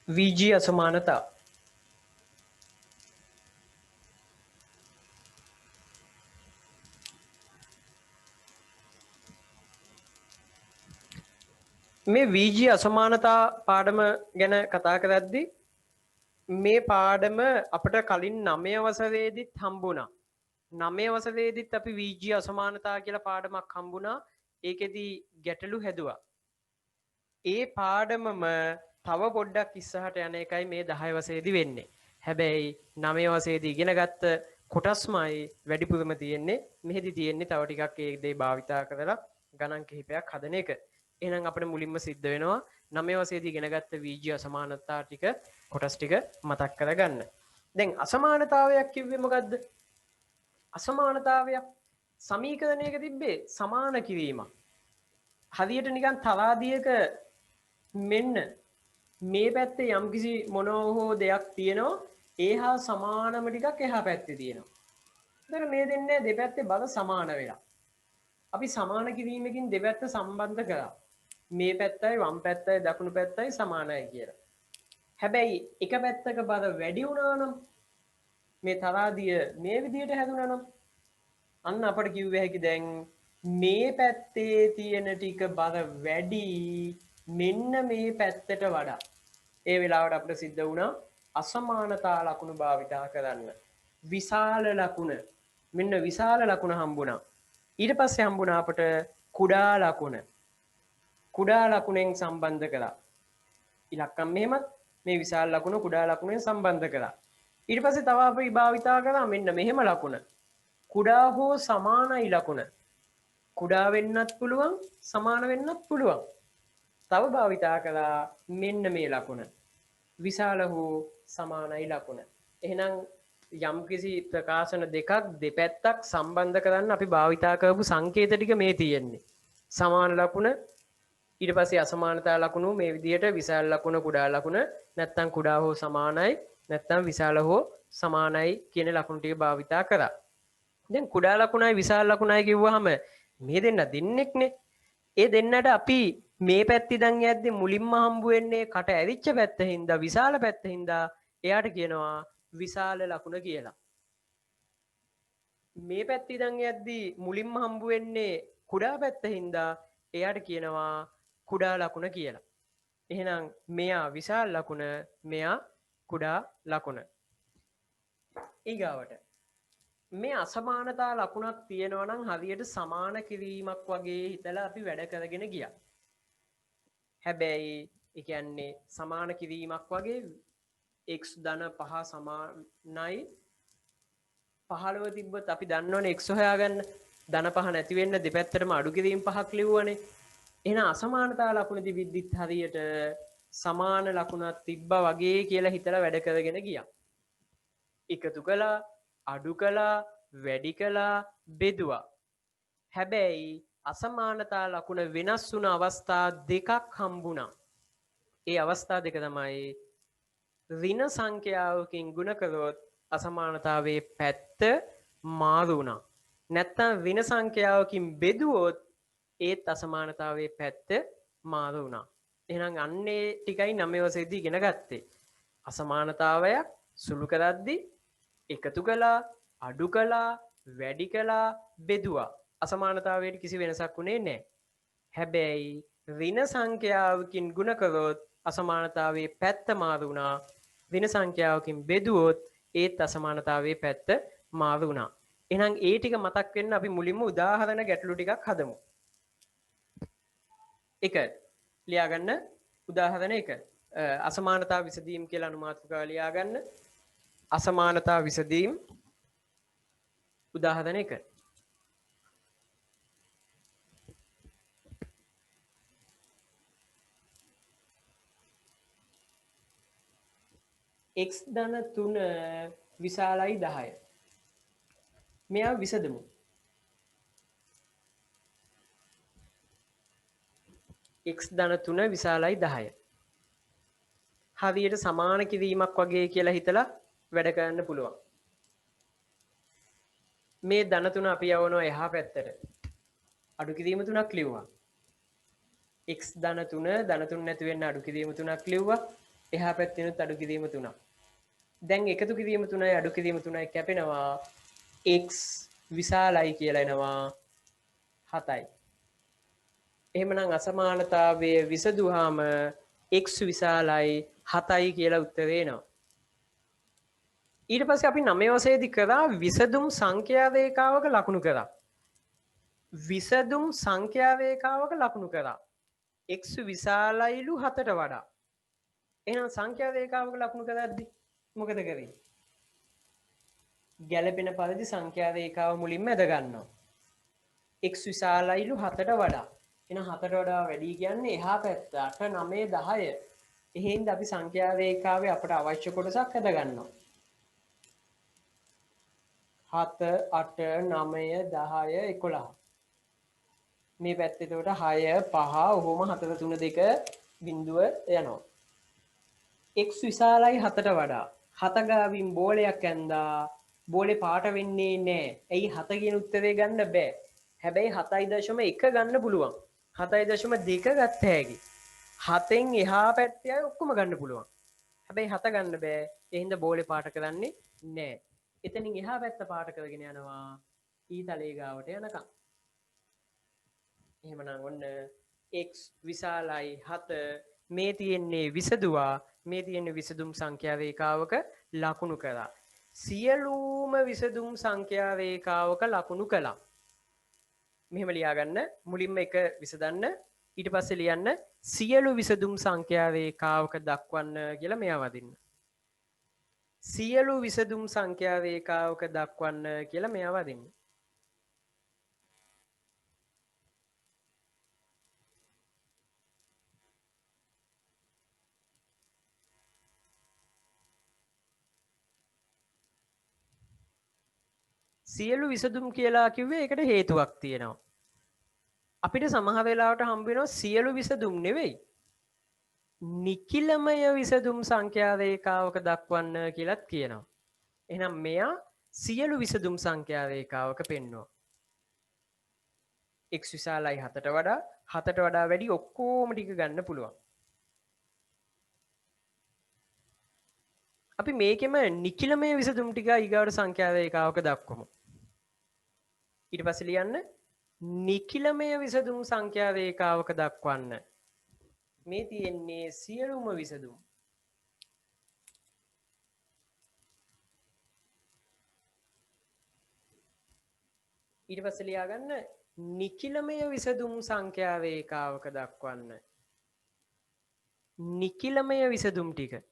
VG असमानता මේ VG අසමානතා පාඩම ගැන කතා කරද්දී මේ පාඩම අපිට කලින් 9 වසරේදීත් හම්බුණා. 9 වසරේදීත් අපි VG අසමානතා කියලා පාඩමක් හම්බුණා. ඒකෙදි ගැටලු හැදුවා. ඒ පාඩමම තව පොඩ්ඩක් ඉස්සරහට යන එකයි මේ 10 වසරේදී වෙන්නේ. හැබැයි 9 වසරේදී ඉගෙන ගත්ත කොටස්මයි වැඩිපුරම තියෙන්නේ. මෙහෙදි තියෙන්නේ තව ටිකක් ඒ දේ භාවිතා කරලා ගණන් කිහිපයක් හදන එක. එහෙනම් අපිට මුලින්ම සිද්ධ වෙනවා 9 වසරේදී ඉගෙන ගත්ත VG අසමානතා ටික කොටස් ටික මතක් කරගන්න. දැන් අසමානතාවයක් කිව්වේ මොකද්ද? අසමානතාවයක් සමීකරණයක තිබ්බේ සමාන කිරීමක්. හරියට නිකන් තරාදියක මෙන්න මේ පැත්තේ යම්කිසි මොනවා හෝ දෙයක් තියෙනවා ඒ හා සමානම ටිකක් එහා පැත්තේ තියෙනවා. එතකොට මේ දෙන්නේ දෙපැත්තේ බල සමාන වෙලා. අපි සමාන කිරීමකින් දෙපැත්ත සම්බන්ධ කරා. මේ පැත්තයි වම් පැත්තයි දකුණු පැත්තයි සමානයි කියලා. හැබැයි එක පැත්තක බල වැඩි වුණා නම් මේ තරාදිය මේ විදිහට හැදුනා නම් අන්න අපිට කිව්ව හැකි දැන් මේ පැත්තේ තියෙන ටික බල වැඩි මෙන්න මේ පැත්තට වඩා. ඒ වෙලාවට අපිට සිද්ධ වුණා අසමානතා ලකුණු භාවිතා කරන්න. විශාල ලකුණ මෙන්න විශාල ලකුණ හම්බුණා. ඊට පස්සේ හම්බුණා අපට කුඩා ලකුණ. කුඩා ලකුණෙන් සම්බන්ධ කළා. ඉලක්කම් මෙහෙමත් මේ විශාල ලකුණ කුඩා ලකුණෙන් සම්බන්ධ කළා. ඊට පස්සේ තව අපි භාවිතා කළා මෙන්න මෙහෙම ලකුණ. කුඩා හෝ සමානයි ලකුණ. කුඩා වෙන්නත් පුළුවන් සමාන වෙන්නත් පුළුවන්. තව භාවිතා කළා මෙන්න මේ ලකුණ. විශාල හෝ සමානයි ලකුණ. එහෙනම් යම්කිසි ප්‍රකාශන දෙකක් දෙපැත්තක් සම්බන්ධ කරන්න අපි භාවිතා කරපු සංකේත ටික මේ තියෙන්නේ. සමාන ලකුණ ඊට පස්සේ අසමානතා ලකුණු මේ විදිහට විශාල ලකුණ කුඩා ලකුණ නැත්නම් කුඩා හෝ සමානයි නැත්නම් විශාල හෝ සමානයි කියන ලකුණු ටික භාවිතා කරා. දැන් කුඩා ලකුණයි විශාල ලකුණයි කිව්වහම මේ දෙන්න දෙන්නෙක්නේ. ඒ දෙන්නට අපි මේ පැත්ත ඉඳන් යද්දි මුලින්ම හම්බ වෙන්නේ කට ඇවිච්ච පැත්ත හින්දා විශාල පැත්ත හින්දා එයාට කියනවා විශාල ලකුණ කියලා. මේ පැත්ත ඉඳන් යද්දි මුලින්ම හම්බ වෙන්නේ කුඩා පැත්ත හින්දා එයාට කියනවා කුඩා ලකුණ කියලා. එහෙනම් මෙයා විශාල ලකුණ මෙයා කුඩා ලකුණ. ඊගාවට මේ අසමානතා ලකුණක් තියෙනවා නම් හරියට සමාන කිරීමක් වගේ හිතලා අපි වැඩ කරගෙන ගියා. හැබැයි ඒ කියන්නේ සමාන කිරීමක් වගේ x ධන 5 සමානයි 15 තිබ්බත් අපි දන්නවනේ x හොයාගන්න. ධන 5 නැති වෙන්න දෙපැත්තටම අඩු කිරීම 5ක් ලිව්වනේ. එහෙනම් අසමානතා ලකුණ තිබිද්දිත් හරියට සමාන ලකුණක් තිබ්බා වගේ කියලා හිතලා වැඩ කරගෙන ගියා. එකතු කළා අඩු කළා වැඩි කළා බෙදුවා. හැබැයි අසමානතා ලකුණ වෙනස් වුණ අවස්ථා දෙකක් හම්බුණා. ඒ අවස්ථා දෙක තමයි ඍණ සංඛ්‍යාවකින් ගුණ කරොත් අසමානතාවයේ පැත්ත මාරු වුණා. නැත්නම් ඍණ සංඛ්‍යාවකින් බෙදුවොත් ඒත් අසමානතාවයේ පැත්ත මාරු වුණා. එහෙනම් අන්නේ ටිකයි 9 වසරේදී ඉගෙන ගත්තේ. අසමානතාවයක් සුළු කරද්දී එකතු කළා අඩු කළා වැඩි කළා බෙදුවා. අසමානතාවයට කිසි වෙනසක් වුණේ නැහැ. හැබැයි ඍණ සංඛ්‍යාවකින් ගුණ කරොත් අසමානතාවයේ පැත්ත මාරු වුණා. ඍණ සංඛ්‍යාවකින් බෙදුවොත් ඒත් අසමානතාවයේ පැත්ත මාරු වුණා. එහෙනම් ඒ ටික මතක් වෙන්න අපි මුලින්ම උදාහරණ ගැටලු ටිකක් හදමු. 1 ලියාගන්න උදාහරණ 1 අසමානතා විසඳීම් කියලා අනුමාත්‍රිකාව ලියාගන්න. අසමානතා විසඳීම් උදාහරණ 1 x ධන 3 විශාලයි 10. මෙයා විසඳමු. x ධන 3 විශාලයි 10. හරියට සමාන කිරීමක් වගේ කියලා හිතලා වැඩ කරන්න පුළුවන්. මේ ධන 3 අපි යවනවා එහා පැත්තට. අඩු කිරීම 3ක් ලිව්වා. x ධන 3 ධන 3 නැති වෙන්න අඩු කිරීම 3ක් ලිව්වා. එහා පැත්තෙනුත් අඩු කිරීම 3ක්. දැන් එකතු කිරීම 3යි අඩු කිරීම 3යි කැපෙනවා x විශාලයි කියලා එනවා 7යි. එහෙමනම් අසමානතාවය විසඳුවාම x විශාලයි 7යි කියලා උත්තරේ එනවා. ඊට පස්සේ අපි 9 වශයෙන්දි කරා විසඳුම් සංඛ්‍යා රේඛාවක ලකුණු කරා. විසඳුම් සංඛ්‍යා රේඛාවක ලකුණු කරා. x විශාලයිලු 7ට වඩා. එහෙනම් සංඛ්‍යා රේඛාවක ලකුණු කරද්දී මොකද කරන්නේ? ගැළපෙන පරිදි සංඛ්‍යා රේඛාව මුලින්ම ඇද ගන්නවා. x විශාලයිලු 7ට වඩා. එහෙනම් 7ට වඩා වැඩි කියන්නේ එහා පැත්ත 8 9 10. එහෙනම් අපි සංඛ්‍යා රේඛාවේ අපට අවශ්‍ය කොටසක් ඇද ගන්නවා. 7 8 9 10 11. මේ පැත්තේ එතකොට 6 5 ඔහොම 4 3 2 බිඳුව යනවා. x විශාලයි 7ට වඩා. 7 ගාවින් බෝලයක් ඇන්දා. බෝලේ පාට වෙන්නේ නැහැ. ඇයි 7 කියන උත්තරේ ගන්න බෑ. හැබැයි 7.1 ගන්න පුළුවන්. 7.2 ගත්ත හැකි. 7න් එහා පැත්තේ අය ඔක්කොම ගන්න පුළුවන්. හැබැයි 7 ගන්න බෑ. ඒ හින්දා බෝලේ පාට කරන්නේ නැහැ. එතනින් එහා පැත්ත පාට කරගෙන යනවා ඊතලයේ ගාවට යනකම්. එහෙමනම් ඔන්න x විශාලයි 7 මේ තියෙන්නේ විසදුවා මේ තියෙන්නේ විසදුම් සංඛ්‍යා රේඛාවක ලකුණු කළා. සියලුම විසදුම් සංඛ්‍යා රේඛාවක ලකුණු කළා. මෙහෙම ලියාගන්න මුලින්ම එක විසඳන්න ඊට පස්සේ ලියන්න සියලු විසදුම් සංඛ්‍යා රේඛාවක දක්වන්න කියලා මෙයා වදින්න. සියලු විසදුම් සංඛ්‍යා රේඛාවක දක්වන්න කියලා මෙයා වදින්න. සියලු විසදුම් කියලා කිව්වේ ඒකට හේතුවක් තියෙනවා. අපිට සමහර වෙලාවට හම්බ වෙනවා සියලු විසදුම් නෙවෙයි. නිකිලමය විසදුම් සංඛ්‍යා රේඛාවක දක්වන්න කියලාත් කියනවා. එහෙනම් මෙයා සියලු විසදුම් සංඛ්‍යා රේඛාවක පෙන්වනවා. x විශාලයි 7ට වඩා 7ට වඩා වැඩි ඔක්කොම ටික ගන්න පුළුවන්. අපි මේකෙම නිකිලමය විසදුම් ටික ඊගාවට සංඛ්‍යා රේඛාවක දක්වමු. ඊට පස්සේ ලියන්න නිකිලමය විසදුම් සංඛ්‍යා රේඛාවක දක්වන්න. මේ තියෙන්නේ සියලුම විසදුම්. ඊට පස්සේ ලියාගන්න නිකිලමය විසදුම් සංඛ්‍යා රේඛාවක දක්වන්න. නිකිලමය විසදුම් ටික.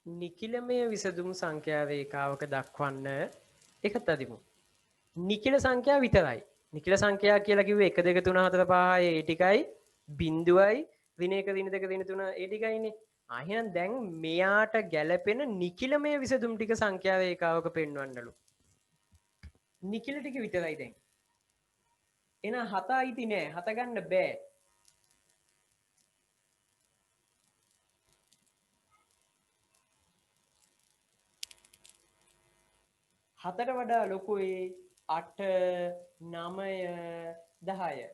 නිකිලමය විසදුම් සංඛ්‍යා රේඛාවක දක්වන්න එකත් අදිමු. නිකිල සංඛ්‍යා විතරයි. නිකිල සංඛ්‍යා කියලා කිව්වේ 1 2 3 4 5 6 ඒ ටිකයි බිඳුවයි ඍණ 1 ඍණ 2 ඍණ 3 ඒ ටිකයිනේ. එහෙනම් දැන් මෙයාට ගැළපෙන නිකිලමය විසදුම් ටික සංඛ්‍යා රේඛාවක පෙන්වන්නලු. නිකිල ටික විතරයි දැන්. එහෙනම් 7 අයිති නෑ. 7 ගන්න බෑ. හතට වඩා ලොකුයි 8 9 10.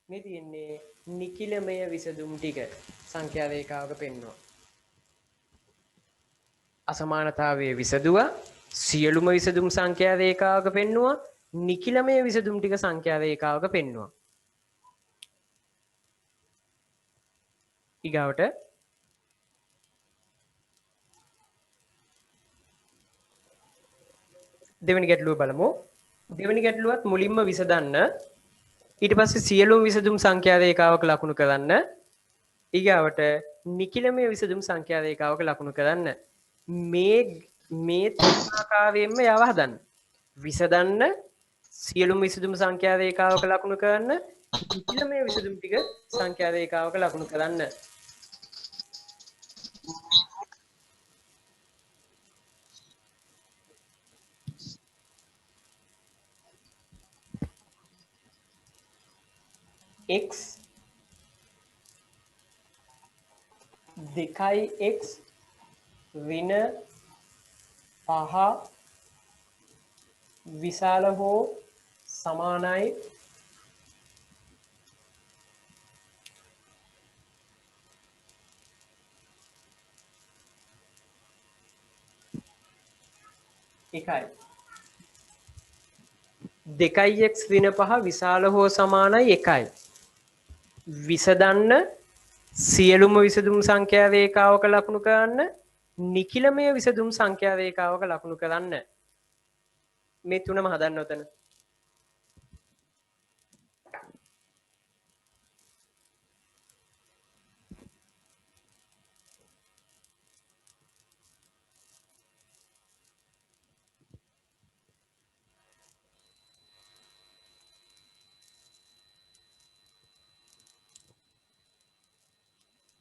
මේ තියෙන්නේ නිකිලමය විසදුම් ටික සංඛ්‍යා රේඛාවක පෙන්වනවා. අසමානතාවයේ විසදුවා සියලුම විසදුම් සංඛ්‍යා රේඛාවක පෙන්වුවා නිකිලමය විසදුම් ටික සංඛ්‍යා රේඛාවක පෙන්වුවා. ඊගාවට දෙවෙනි ගැටලුව බලමු. දෙවෙනි ගැටලුවත් මුලින්ම විසඳන්න. ඊට පස්සේ සියලුම විසදුම් සංඛ්‍යා රේඛාවක ලකුණු කරන්න. ඊගාවට නිකිලමය විසදුම් සංඛ්‍යා රේඛාවක ලකුණු කරන්න. මේ ආකාරයෙන්ම යව හදන්න. විසඳන්න සියලුම විසදුම් සංඛ්‍යා රේඛාවක ලකුණු කරන්න. නිකිලමය විසදුම් ටික සංඛ්‍යා රේඛාවක ලකුණු කරන්න. x දෙකයි x ඍණ 5 විශාල හෝ සමානයි එකයි. 2x ඍණ 5 විශාල හෝ සමානයි 1යි. විසඳන්න සියලුම විසඳුම් සංඛ්‍යා රේඛාවක ලකුණු කරන්න නිකිලමය විසඳුම් සංඛ්‍යා රේඛාවක ලකුණු කරන්න. මේ තුනම හදන්න ඔතන.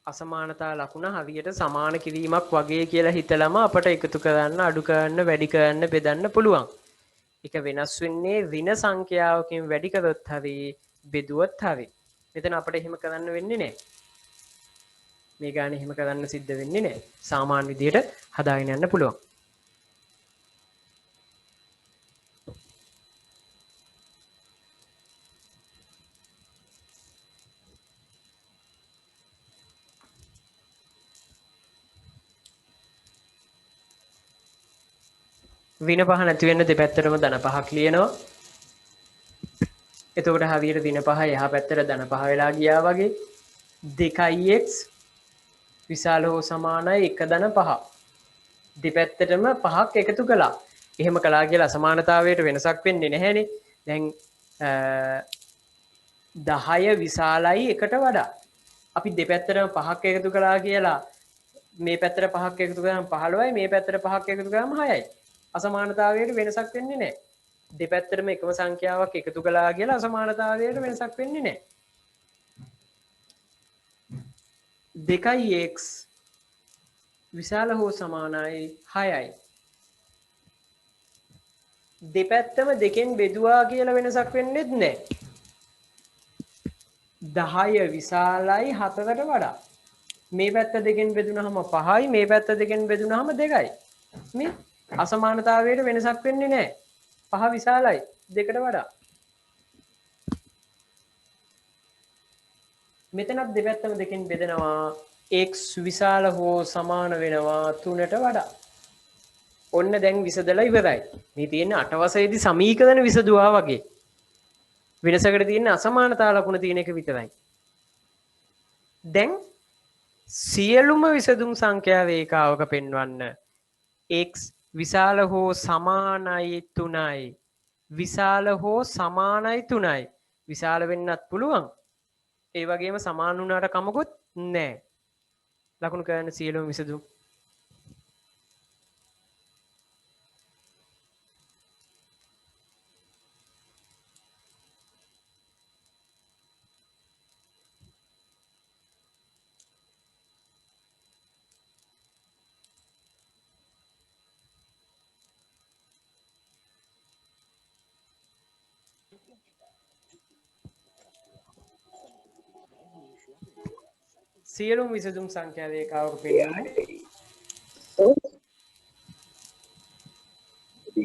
අසමානතා ලකුණ හරියට සමාන කිරීමක් වගේ කියලා හිතලම අපට එකතු කරන්න අඩු කරන්න වැඩි කරන්න බෙදන්න පුළුවන්. එක වෙනස් වෙන්නේ ඍණ සංඛ්‍යාවකින් වැඩි කරොත් හරි බෙදුවොත් හරි. මෙතන අපිට එහෙම කරන්න වෙන්නේ නැහැ. මේ ගානේ එහෙම කරන්න සිද්ධ වෙන්නේ නැහැ. සාමාන්‍ය විදියට හදාගෙන යන්න පුළුවන්. ඍණ 5 නැති වෙන්න දෙපැත්තටම ධන 5ක් ලියනවා. එතකොට හරියට ඍණ 5 එහා පැත්තට ධන 5 වෙලා ගියා වගේ 2x විශාල හෝ සමානයි 1 ධන 5. දෙපැත්තටම 5ක් එකතු කළා. එහෙම කළා කියලා අසමානතාවයට වෙනසක් වෙන්නේ නැහැනේ. දැන් 10 විශාලයි 1ට වඩා. අපි දෙපැත්තටම 5ක් එකතු කළා කියලා මේ පැත්තට 5ක් එකතු කරාම 15යි මේ පැත්තට 5ක් එකතු කරාම 6යි. අසමානතාවයට වෙනසක් වෙන්නේ නැහැ. දෙපැත්තටම එකම සංඛ්‍යාවක් එකතු කළා කියලා අසමානතාවයට වෙනසක් වෙන්නේ නැහැ. 2x විශාල හෝ සමානයි 6යි. දෙපැත්තම දෙකෙන් බෙදුවා කියලා වෙනසක් වෙන්නේ නැහැ. 10 විශාලයි 4කට වඩා. මේ පැත්ත දෙකෙන් බෙදුනහම 5යි මේ පැත්ත දෙකෙන් බෙදුනහම 2යි. මේ අසමානතාවයට වෙනසක් වෙන්නේ නැහැ. 5 විශාලයි 2කට වඩා. මෙතනත් දෙපැත්තම දෙකෙන් බෙදෙනවා x විශාල හෝ සමාන වෙනවා 3ට වඩා. ඔන්න දැන් විසදලා ඉවරයි. මේ තියෙන 8 වසරේදී සමීකරණ විසදුවා වගේ. වෙනසකට තියෙන අසමානතා ලකුණ තියෙන එක විතරයි. දැන් සියලුම විසදුම් සංඛ්‍යා රේඛාවක පෙන්වන්න x විශාල හෝ සමානයි 3යි. විශාල හෝ සමානයි 3යි. විශාල වෙන්නත් පුළුවන්. ඒ වගේම සමාන වුණාට කමකුත් නැහැ. ලකුණු කරන්න සියලුම විසදුම්. සියලුම විසදුම් සංඛ්‍යා රේඛාවක පෙන්වන්න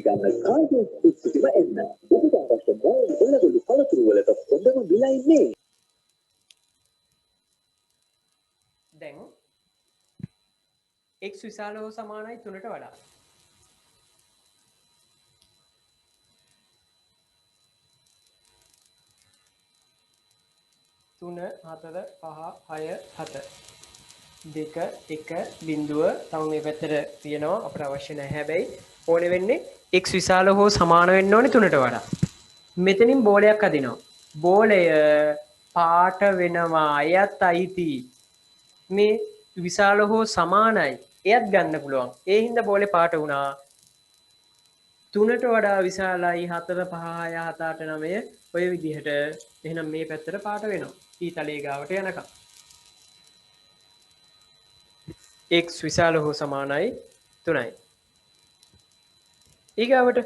ගන්න කාගේ කුස්සිම එන්න. ඔබට අවශ්‍ය මොළවලු පළතුරු වලට හොඳම විලයි මේ. දැන් x විශාල හෝ සමානයි 3ට වඩා. තුන 4 5 6 7 2 1 බිඳුව තව මේ පැත්තට තියෙනවා අපට අවශ්‍ය නැහැ හැබැයි ඕනේ වෙන්නේ x විශාල හෝ සමාන වෙන්න ඕනේ 3ට වඩා. මෙතනින් බෝලයක් අදිනවා. බෝලය පාට වෙනවා. එයත් අයිති. මේ විශාල හෝ සමානයි. එයත් ගන්න පුළුවන්. ඒ හින්දා බෝලේ පාට වුණා. 3ට වඩා විශාලයි 4 5 6 7 8 9 ඔය විදිහට එහෙනම් මේ පැත්තට පාට වෙනවා. ඊතලයේ ගාවට යනකම්. x විශාල හෝ සමානයි 3යි. ඊගාවට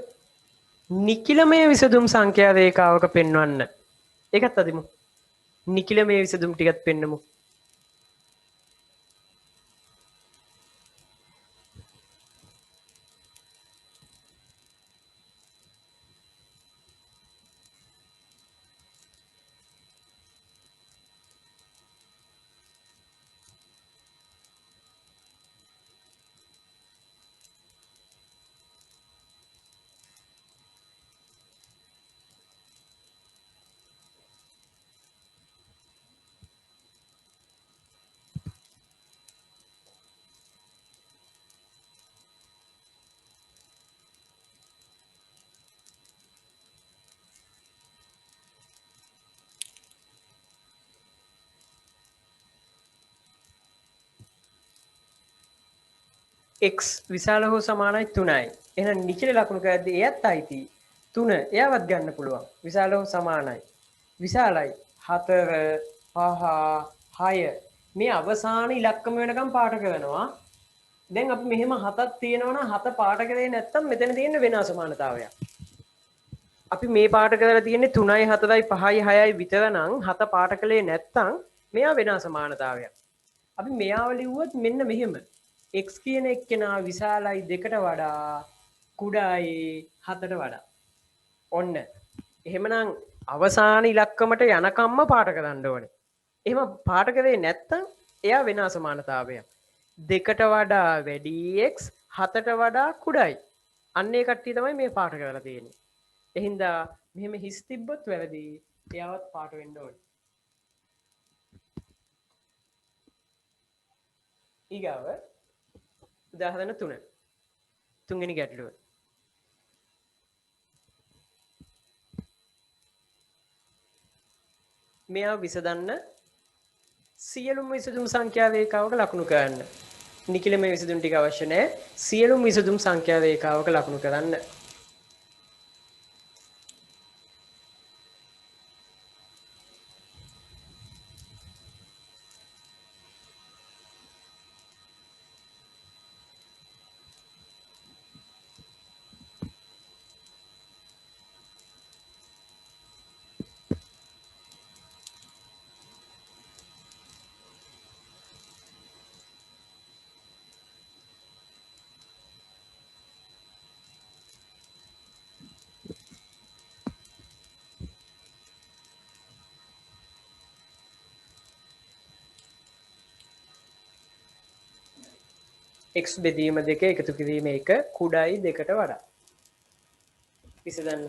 නිකිලමය විසදුම් සංඛ්‍යා රේඛාවක පෙන්වන්න. ඒකත් අදිමු. නිකිලමය විසදුම් ටිකත් පෙන්නමු. x විශාල හෝ සමානයි 3යි. එහෙනම් නිචල ලකුණු කරද්දී එයත් අයිති 3 එයාවත් ගන්න පුළුවන්. විශාල හෝ සමානයි. විශාලයි 4 5 6 මේ අවසාන ඉලක්කම වෙනකම් පාට කරනවා. දැන් අපි මෙහෙම 7ක් තියෙනවා නම් 7 පාට කරේ නැත්තම් මෙතන තියෙන වෙන අසමානතාවයක්. අපි මේ පාට කරලා තියෙන්නේ 3යි 4යි 5යි 6යි විතර නම් 7 පාට කළේ නැත්තම් මෙයා වෙන අසමානතාවයක්. අපි මෙයාව ලිව්වොත් මෙන්න මෙහෙම. x කියන එක්කෙනා විශාලයි 2ට වඩා කුඩායි 7ට වඩා. ඔන්න. එහෙමනම් අවසාන ඉලක්කමට යනකම්ම පාට කරන්න ඕනේ. එහෙම පාට කරේ නැත්තම් එයා වෙන අසමානතාවයක්. 2ට වඩා වැඩි x 7ට වඩා කුඩායි. අන්න ඒ කට්ටිය තමයි මේ පාට කරලා තියෙන්නේ. එහින්දා මෙහෙම හිස් තිබ්බොත් වැරදි. එයාවත් පාට වෙන්න ඕනේ. ඊගාව උදාහරණ 3. තුන්වෙනි ගැටලුව. මෙයා විසඳන්න සියලුම විසඳුම් සංඛ්‍යා රේඛාවක ලකුණු කරන්න. නිකිල මේ විසඳුම් ටික අවශ්‍ය නැහැ. සියලුම විසඳුම් සංඛ්‍යා රේඛාවක ලකුණු කරන්න. x බෙදීම 2 එකතු කිරීම 1 කුඩායි 2ට වඩා. විසඳන්න.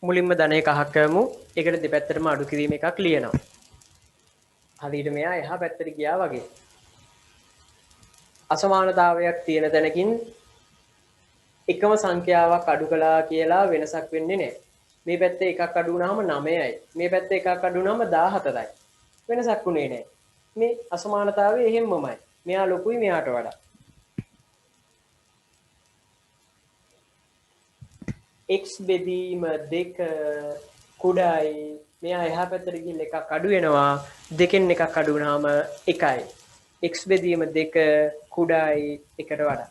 මුලින්ම ධනය කහක් කරමු. ඒකට දෙපැත්තටම අඩු කිරීම එකක් ලියනවා. හරියට මෙයා එහා පැත්තට ගියා වගේ. අසමානතාවයක් තියෙන තැනකින් එකම සංඛ්‍යාවක් අඩු කළා කියලා වෙනසක් වෙන්නේ නැහැ. මේ පැත්තේ එකක් අඩු වුණාම 9යි. මේ පැත්තේ එකක් අඩු වුණාම 14යි. වෙනසක් උනේ නැහැ. මේ අසමානතාවය එහෙම්මමයි. මෙයා ලොකුයි මෙයාට වඩා. x බෙදීම 2 කුඩායි මෙයා එහා පැත්තට ගිහින් එකක් අඩු වෙනවා දෙකෙන් එකක් අඩු වුණාම 1යි x බෙදීම 2 කුඩායි 1ට වඩා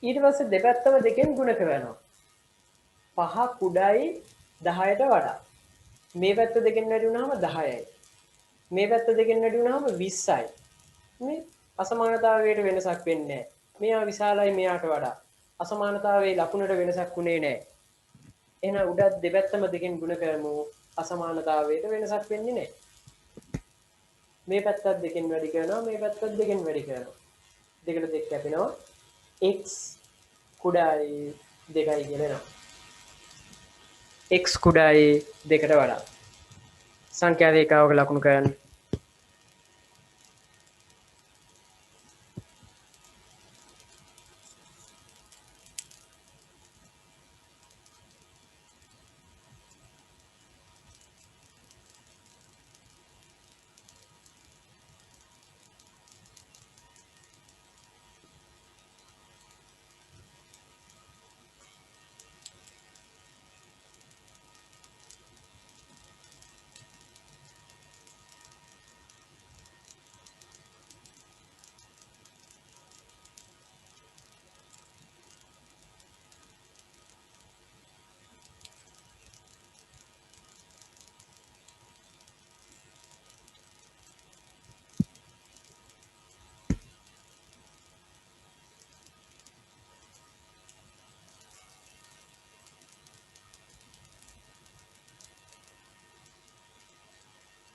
ඊට පස්සේ දෙපැත්තම දෙකෙන් ගුණ කරනවා 5 කුඩායි 10ට වඩා මේ පැත්ත දෙකෙන් වැඩි වුණාම 10යි මේ පැත්ත දෙකෙන් වැඩි වුණාම 20යි මේ අසමානතාවයට වෙනසක් වෙන්නේ නැහැ මෙයා විශාලයි මෙයාට වඩා අසමානතාවයේ ලකුණට වෙනසක් උනේ නැහැ. එහෙනම් උඩත් දෙපැත්තම දෙකෙන් ගුණ කරමු. අසමානතාවයට වෙනසක් වෙන්නේ නැහැ. මේ පැත්තත් දෙකෙන් වැඩි කරනවා මේ පැත්තත් දෙකෙන් වැඩි කරනවා. දෙකට දෙක කැපෙනවා. x කුඩායි 2යි කියනවා. x කුඩායි 2ට වඩා. සංඛ්‍යා රේඛාවක ලකුණු කරන්න.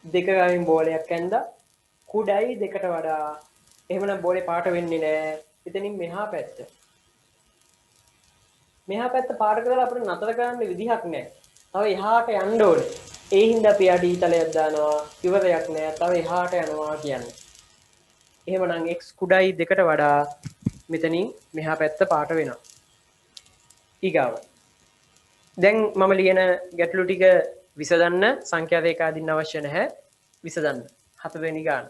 දෙක ගාමින් බෝලයක් ඇන්දා කුඩයි 2ට වඩා එහෙමනම් බෝලේ පාට වෙන්නේ නැහැ එතනින් මෙහා පැත්ත. මෙහා පැත්ත පාට කරලා අපිට නතර කරන්න විදිහක් නැහැ. තව එහාට යන්න ඕනේ. ඒ හින්දා අපි අඩි තලයක් දානවා. ඉවරයක් නැහැ. තව එහාට යනවා කියන්නේ. එහෙමනම් x කුඩායි 2ට වඩා මෙතනින් මෙහා පැත්ත පාට වෙනවා. ඊගාව. දැන් මම ලියන ගැටලු ටික විසඳන්න සංඛ්‍යා රේඛා දින්න අවශ්‍ය නැහැ. විසඳන්න. 7 වෙනි ගාන.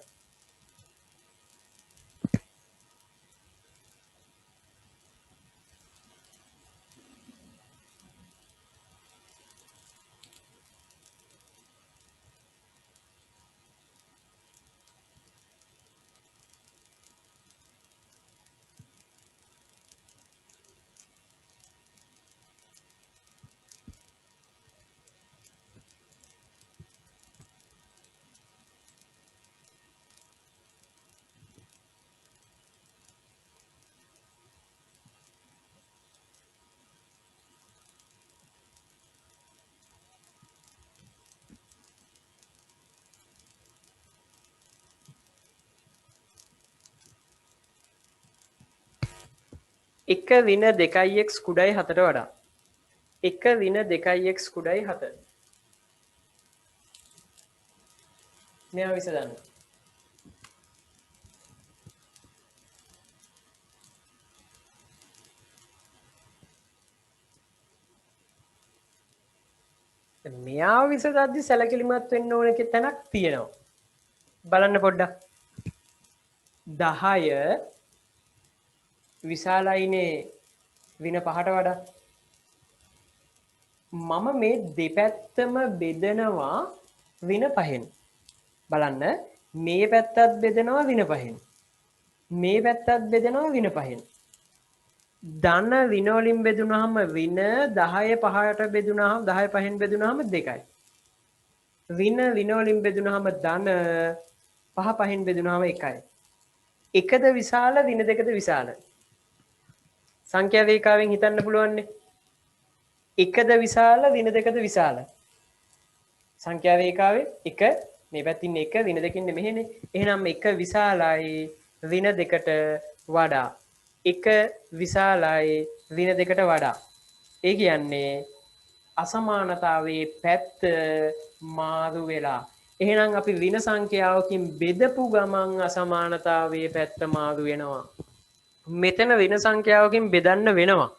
එක ඍණ 2x කුඩායි 7ට වඩා. එක ඍණ 2x කුඩායි 7. මෙයා විසඳන්න. මෙයා විසඳද්දි සැලකිලිමත් වෙන්න ඕන තැනක් තියෙනවා. බලන්න පොඩ්ඩක්. 10 විශාලයිනේ ඍණ 5ට වඩා. මම මේ දෙපැත්තම බෙදනවා ඍණ 5න්. බලන්න මේ පැත්තත් බෙදනවා ඍණ 5න්. මේ පැත්තත් බෙදනවා ඍණ 5න්. ධන ඍණ වලින් බෙදුනහම ඍණ 10 5ට බෙදුනහම 10 5න් බෙදුනහම 2යි. ඍණ වලින් බෙදුනහම ධන 5 5න් බෙදුනහම 1යි. එකද විශාල ඍණ දෙකද විශාල? සංඛ්‍යා රේඛාවෙන් හිතන්න පුළුවන්නේ. එකද විශාල ඍණ දෙකද විශාල? සංඛ්‍යා රේඛාවේ එක මේ පැත්තින් එක ඍණ දෙකින් මෙහෙනේ. එහෙනම් එක විශාලයි ඍණ දෙකට වඩා. එක විශාලයි ඍණ දෙකට වඩා. ඒ කියන්නේ අසමානතාවයේ පැත්ත මාරු වෙලා. එහෙනම් අපි ඍණ සංඛ්‍යාවකින් බෙදපු ගමන් අසමානතාවයේ පැත්ත මාරු වෙනවා. මෙතන ඍණ සංඛ්‍යාවකින් බෙදන්න වෙනවා.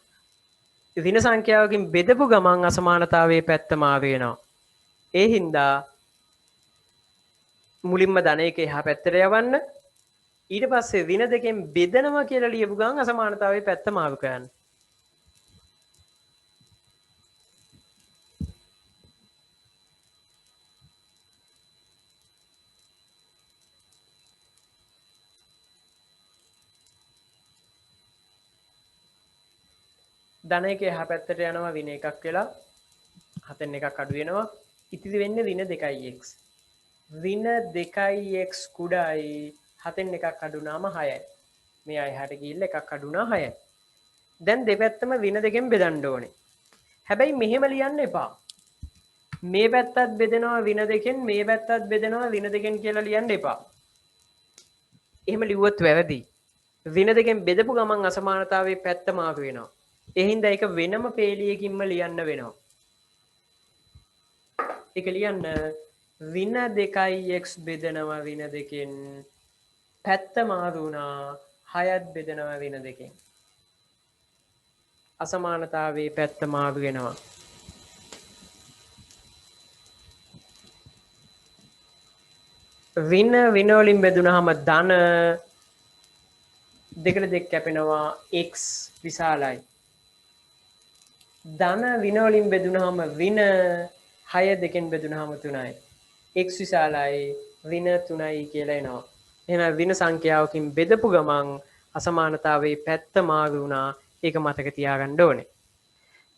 ඍණ සංඛ්‍යාවකින් බෙදපු ගමන් අසමානතාවයේ පැත්ත මාරු වෙනවා. ඒ හින්දා මුලින්ම ධන එක එහා පැත්තට යවන්න. ඊට පස්සේ ඍණ දෙකෙන් බෙදනවා කියලා ලියපු ගමන් අසමානතාවයේ පැත්ත මාරු කරන්න. ධන එක එහා පැත්තට යනවා ඍණ එකක් වෙලා 7න් එකක් අඩු වෙනවා. ඉතිරි වෙන්නේ ඍණ 2x. ඍණ 2x කුඩායි 7න් එකක් අඩු වුණාම 6යි. මේ එහාට ගිහිල්ලා එකක් අඩු වුණා 6යි. දැන් දෙපැත්තම ඍණ දෙකෙන් බෙදන්න ඕනේ. හැබැයි මෙහෙම ලියන්න එපා. මේ පැත්තත් බෙදෙනවා ඍණ දෙකෙන් මේ පැත්තත් බෙදෙනවා ඍණ දෙකෙන් කියලා ලියන්න එපා. එහෙම ලිව්වොත් වැරදි. ඍණ දෙකෙන් බෙදපු ගමන් අසමානතාවයේ පැත්ත මාරු වෙනවා. ඒ හින්දා ඒක වෙනම පේලියකින්ම ලියන්න වෙනවා. ඒක ලියන්න ඍණ 2x බෙදනවා ඍණ දෙකෙන් පැත්ත මාරු වුණා 6ත් බෙදනවා ඍණ දෙකෙන්. අසමානතාවයේ පැත්ත මාරු වෙනවා. ඍණ වලින් බෙදුනහම ධන දෙකට දෙක කැපෙනවා x විශාලයි. ධන ඍණ වලින් බෙදුනහම ඍණ 6 දෙකෙන් බෙදුනහම 3යි. x විශාලයි ඍණ 3යි කියලා එනවා. එහෙනම් ඍණ සංඛ්‍යාවකින් බෙදපු ගමන් අසමානතාවයේ පැත්ත මාරු වුණා. ඒක මතක තියාගන්න ඕනේ.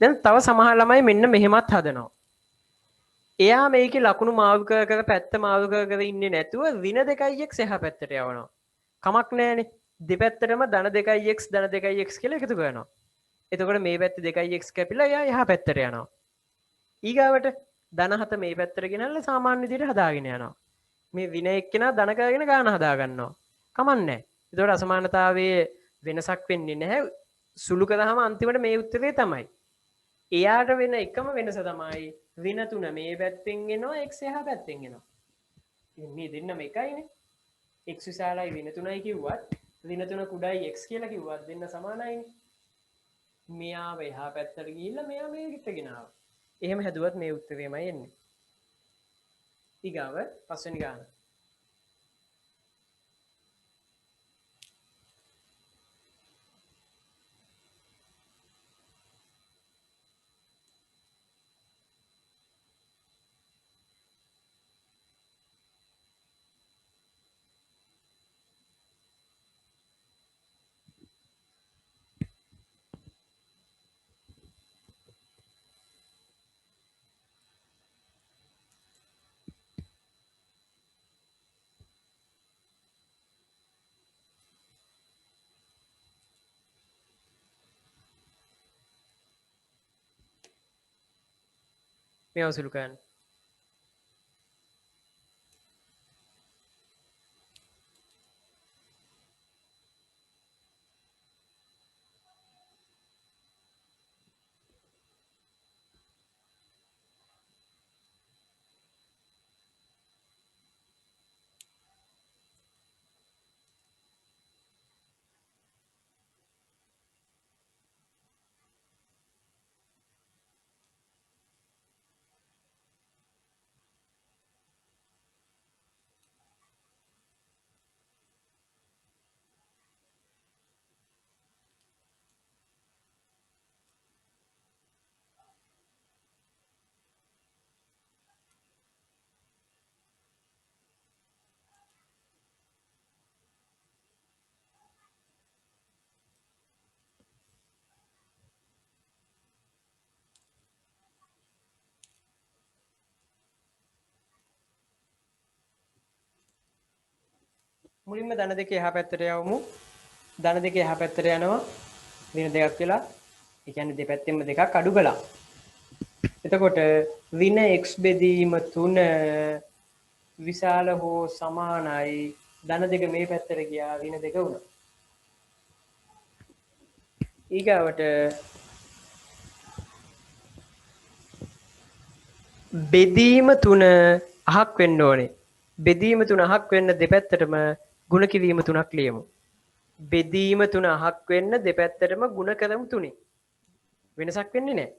දැන් තව සමහර ළමයි මෙන්න මෙහෙමත් හදනවා. එයා මේකේ ලකුණු මාරු කර කර පැත්ත මාරු කර කර ඉන්නේ නැතුව ඍණ 2x එහා පැත්තට යවනවා. කමක් නැහැනේ. දෙපැත්තටම ධන 2x ධන 2x කියලා එකතු කරනවා. එතකොට මේ පැත්තේ 2x කැපිලා එයා එහා පැත්තට යනවා. ඊගාවට ධන 7 මේ පැත්තට ගෙනල්ලා සාමාන්‍ය විදිහට හදාගෙන යනවා. මේ ඍණ එක්කෙනා ධන කරගෙන ගාන හදා ගන්නවා. කමක් නැහැ. එතකොට අසමානතාවයේ වෙනසක් වෙන්නේ නැහැ. සුළු කරාම අන්තිමට මේ උත්තරේ තමයි. එයාට වෙන එකම වෙනස තමයි ඍණ 3 මේ පැත්තෙන් එනවා x එහා පැත්තෙන් එනවා. ඉතින් මේ දෙන්නම එකයිනේ. x විශාලයි ඍණ 3යි කිව්වත් ඍණ 3 කුඩායි x කියලා කිව්වත් දෙන්න සමානයිනේ. මෙයාව එහා පැත්තට ගිහිල්ලා මෙයා මේකට ගෙනාවා. එහෙම හැදුවත් මේ උත්තරේමයි එන්නේ. ඊගාව පස්වෙනි ගාන. මේව සුළු කරන්න. මුලින්ම ධන දෙක එහා පැත්තට යවමු. ධන දෙක එහා පැත්තට යනවා. ඍණ දෙකක් වෙලා. ඒ කියන්නේ දෙපැත්තෙම දෙකක් අඩු කළා. එතකොට ඍණ x බෙදීම 3 විශාල හෝ සමානයි ධන දෙක මේ පැත්තට ගියා ඍණ දෙක වුණා. ඊගාවට බෙදීම 3 අහක් වෙන්න ඕනේ. බෙදීම 3 අහක් වෙන්න දෙපැත්තටම ಗುಣ කිරීම 3ක් ලියමු. බෙදීම 3 අහක් වෙන්න දෙපැත්තටම ಗುಣ කරමු 3. වෙනසක් වෙන්නේ නැහැ.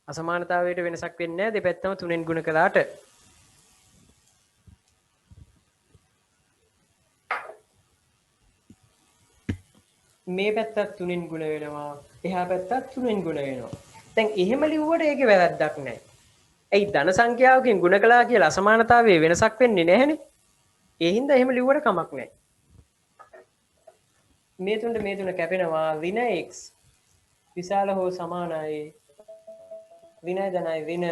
අසමානතාවයට වෙනසක් වෙන්නේ නැහැ දෙපැත්තම 3ෙන් ಗುಣ කළාට. මේ පැත්තත් 3ෙන් ಗುಣ වෙනවා. එහා පැත්තත් 3ෙන් ಗುಣ වෙනවා. දැන් එහෙම ලිව්වට ඒකේ වැරද්දක් නැහැ. ඇයි ධන සංඛ්‍යාවකින් ಗುಣ කළා කියලා අසමානතාවයේ වෙනසක් වෙන්නේ නැහනේ. ඒ හින්දා එහෙම ලිව්වට කමක් නැහැ. මේ තුනට මේ තුන කැපෙනවා ඍණ x විශාල හෝ සමානයි ඍණ ධනයි ඍණ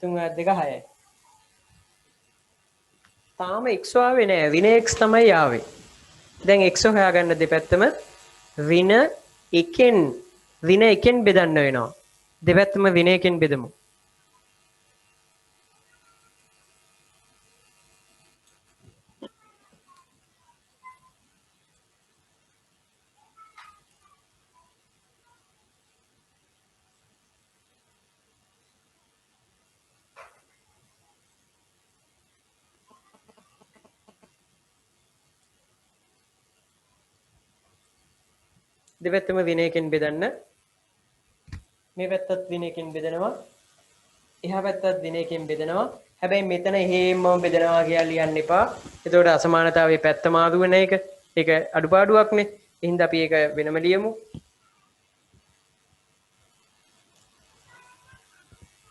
3 2 6යි. තාම x ආවේ නැහැ. ඍණ x තමයි ආවේ. දැන් x හොයාගන්න දෙපැත්තම ඍණ 1න් බෙදන්න වෙනවා. දෙපැත්තම ඍණ 1න් බෙදමු. දෙපැත්තම ඍණ 1න් බෙදන්න. මේ පැත්තත් ඍණ 1න් බෙදනවා. එහා පැත්තත් ඍණ 1න් බෙදනවා. හැබැයි මෙතන එහෙමම බෙදනවා කියලා ලියන්න එපා. එතකොට අසමානතාවයේ පැත්ත මාරු වෙන එක ඒක අඩුපාඩුවක්නේ. එහෙනම් අපි ඒක වෙනම ලියමු.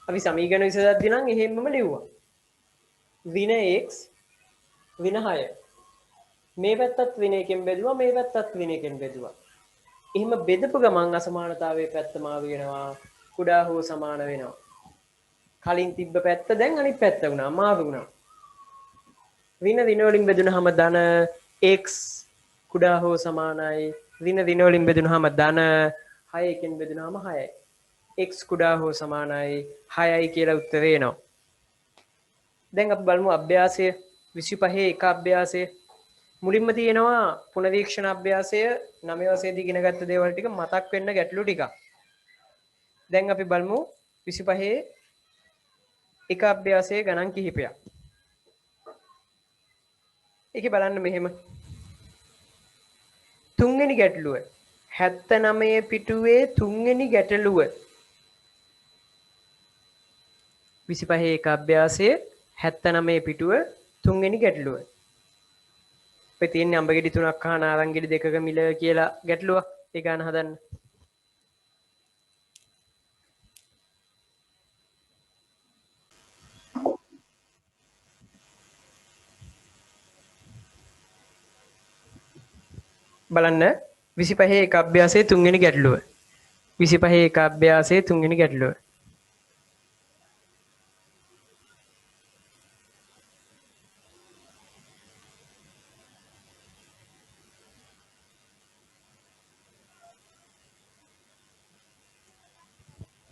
අපි සමීකරණ විසඳද්දී නම් එහෙමම ලිව්වා. ඍණ x ඍණ 6. මේ පැත්තත් ඍණ 1න් බෙදුවා. මේ පැත්තත් ඍණ 1න් බෙදුවා. එහෙම බෙදපු ගමන් අසමානතාවයේ පැත්ත මාරු වෙනවා. කුඩා හෝ සමාන වෙනවා. කලින් තිබ්බ පැත්ත දැන් අනිත් පැත්ත වුණා. මාරු වුණා. ඍණ වලින් බෙදුනහම ධන x කුඩා හෝ සමානයි. ඍණ වලින් බෙදුනහම ධන 6කින් බෙදුනහම 6යි. x කුඩා හෝ සමානයි 6යි කියලා උත්තරේ එනවා. දැන් අපි බලමු අභ්‍යාසය 25 එක අභ්‍යාසය. මුලින්ම තියෙනවා පුනරීක්ෂණ අභ්‍යාසය 9 වසරේදී ඉගෙන ගත්ත දේවල් ටික මතක් වෙන්න ගැටලු ටිකක්. දැන් අපි බලමු 25 එක අභ්‍යාසයේ ගණන් කිහිපයක්. ඒකේ බලන්න මෙහෙම. තුන්වෙනි ගැටලුව 79 පිටුවේ තුන්වෙනි ගැටලුව 25 එක අභ්‍යාසයේ 79 පිටුව තුන්වෙනි ගැටලුව. ඔය තියෙන්නේ අඹගෙඩි 3ක් හා නාරංගෙඩි 2ක මිල කියලා ගැටලුවක්. ඒ ගාන හදන්න. බලන්න 25 එක අභ්‍යාසයේ තුන්වෙනි ගැටලුව. 25 එක අභ්‍යාසයේ තුන්වෙනි ගැටලුව.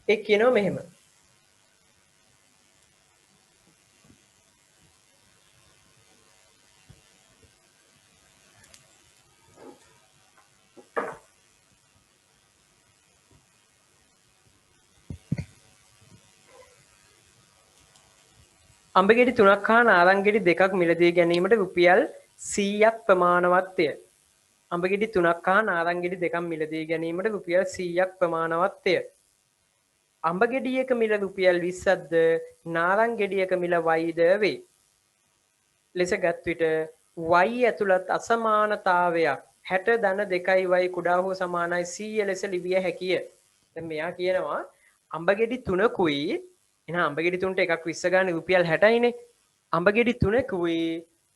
ඒ කියනවා මෙහෙම. අඹගෙඩි 3ක් හා නාරංගෙඩි 2ක් මිලදී ගැනීමට රුපියල් 100ක් ප්‍රමාණවත්ය. අඹගෙඩි 3ක් හා නාරංගෙඩි 2ක් මිලදී ගැනීමට රුපියල් 100ක් ප්‍රමාණවත්ය. අඹගෙඩියක මිල රුපියල් 20ක්ද නාරංගෙඩියක මිල වයිද වේ. ලෙසගත් විට y ඇතුළත් අසමානතාවයක් 60 ධන 2යි y කුඩා හෝ සමානයි 100 ලෙස ලිවිය හැකිය. දැන් මෙයා කියනවා අඹගෙඩි 3කුයි එහෙනම් අඹගෙඩි 3ට එකක් 20 ගන්න රුපියල් 60යිනේ. අඹගෙඩි 3කුයි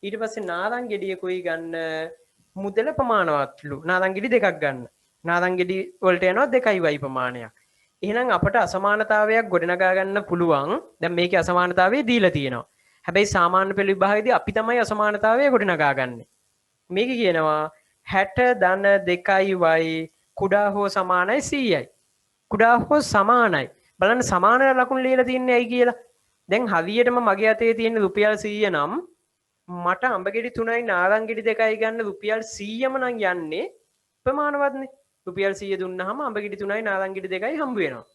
ඊට පස්සේ නාරංගෙඩියකුයි ගන්න මුදල ප්‍රමාණවත්ලු. නාරංගෙඩි 2ක් ගන්න. නාරංගෙඩි වලට යනවා 2යි y ප්‍රමාණයක්. එහෙනම් අපට අසමානතාවයක් ගොඩනගා ගන්න පුළුවන්. දැන් මේකේ අසමානතාවය දීලා තියෙනවා. හැබැයි සාමාන්‍ය පෙළ විභාගයේදී අපි තමයි අසමානතාවය ගොඩනගා ගන්නෙ. මේක කියනවා 60 ධන 2යි y කුඩා හෝ සමානයි 100යි. කුඩා හෝ සමානයි. බලන්න සමාන ලකුණු ලියලා තියන්නේ ඇයි කියලා. දැන් හරියටම මගේ අතේ තියෙන රුපියල් 100 නම් මට අඹගෙඩි 3යි නාරංගෙඩි 2යි ගන්න රුපියල් 100ම නම් යන්නේ ප්‍රමාණවත්නේ. රුපියල් 100 දුන්නාම අඹගෙඩි 3යි නාරංගෙඩි 2යි හම්බ වෙනවා.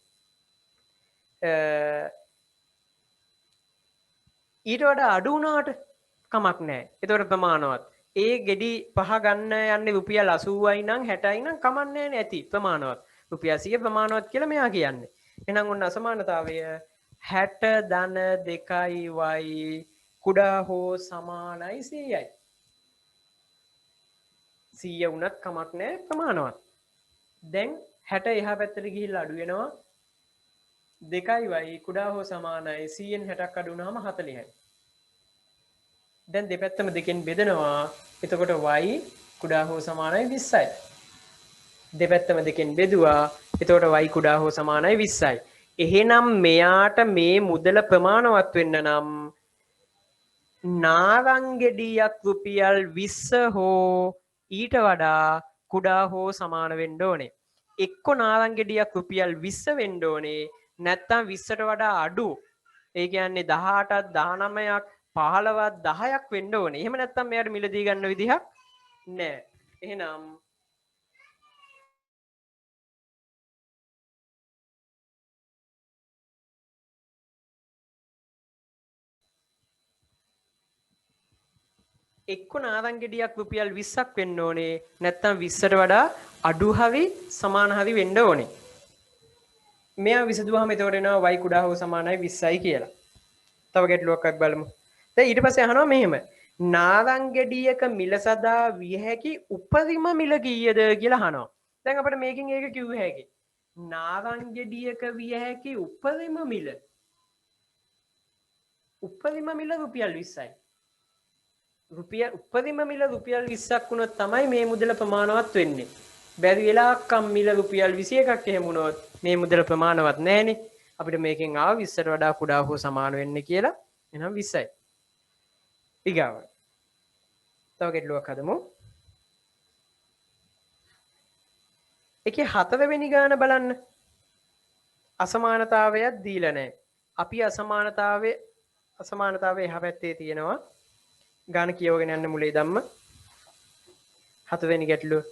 ඊට වඩා අඩු වුණාට කමක් නැහැ. ඒතකොට ප්‍රමාණවත්. ඒ ගෙඩි පහ ගන්න යන්නේ රුපියල් 80යි නම් 60යි නම් කමක් නැහැ නේ ඇති ප්‍රමාණවත්. රුපියල් 100 ප්‍රමාණවත් කියලා මෙයා කියන්නේ. එහෙනම් ඔන්න අසමානතාවය 60 ධන 2යි y කුඩා හෝ සමානයි 100යි. 100 වුණත් කමක් නැහැ ප්‍රමාණවත්. දැන් 60 එහා පැත්තට ගිහිල්ලා අඩු වෙනවා 2යි y කුඩා හෝ සමානයි 100න් 60ක් අඩු වුණාම 40යි. දැන් දෙපැත්තම දෙකෙන් බෙදනවා. එතකොට y කුඩා හෝ සමානයි 20යි. දෙපැත්තම දෙකෙන් බෙදුවා. එතකොට y කුඩා හෝ සමානයි 20යි. එහෙනම් මෙයාට මේ මුදල ප්‍රමාණවත් වෙන්න නම් නාරංගෙඩියක් රුපියල් 20 හෝ ඊට වඩා කුඩා හෝ සමාන වෙන්න ඕනේ. එක්ක නාරංගෙඩියක් රුපියල් 20 වෙන්න ඕනේ. නැත්තම් 20ට වඩා අඩු. ඒ කියන්නේ 18ක් 19ක් 15ක් 10ක් වෙන්න ඕනේ. එහෙම නැත්තම් මෙයාට මිලදී ගන්න විදිහක් නැහැ. එහෙනම් එක්ක නාරංගෙඩියක් රුපියල් 20ක් වෙන්න ඕනේ. නැත්තම් 20ට වඩා අඩු හරි සමාන හරි වෙන්න ඕනේ. මෙයා විසඳුවාම එතකොට එනවා y කුඩා හෝ සමානයි 20යි කියලා. තව ගැටලුවක්වත් බලමු. දැන් ඊට පස්සේ අහනවා මෙහෙම. නාරංගෙඩියක මිල සදා විය හැකි උපරිම මිල කීයද කියලා අහනවා. දැන් අපිට මේකෙන් ඒක කිව්ව හැකි. නාරංගෙඩියක විය හැකි උපරිම මිල. උපරිම මිල රුපියල් 20යි. රුපියල් උපරිම මිල රුපියල් 20ක් වුණොත් තමයි මේ මුදල ප්‍රමාණවත් වෙන්නේ. බැරි වෙලාවකම් මිල රුපියල් 21ක් එහෙම වුණොත් මේ මුදල ප්‍රමාණවත් නැහැනේ. අපිට මේකෙන් ආව 20ට වඩා කුඩා හෝ සමාන වෙන්න කියලා. එහෙනම් 20යි. ඊගාව. තව ගැටලුවක් හදමු. එකේ 4 වෙනි ගාන බලන්න. අසමානතාවයක් දීලා නැහැ. අපි අසමානතාවයේ එහා පැත්තේ තියෙනවා. ගාන කියවගෙන යන්න මුලේ ධම්ම. හතවෙනි ගැටලුව.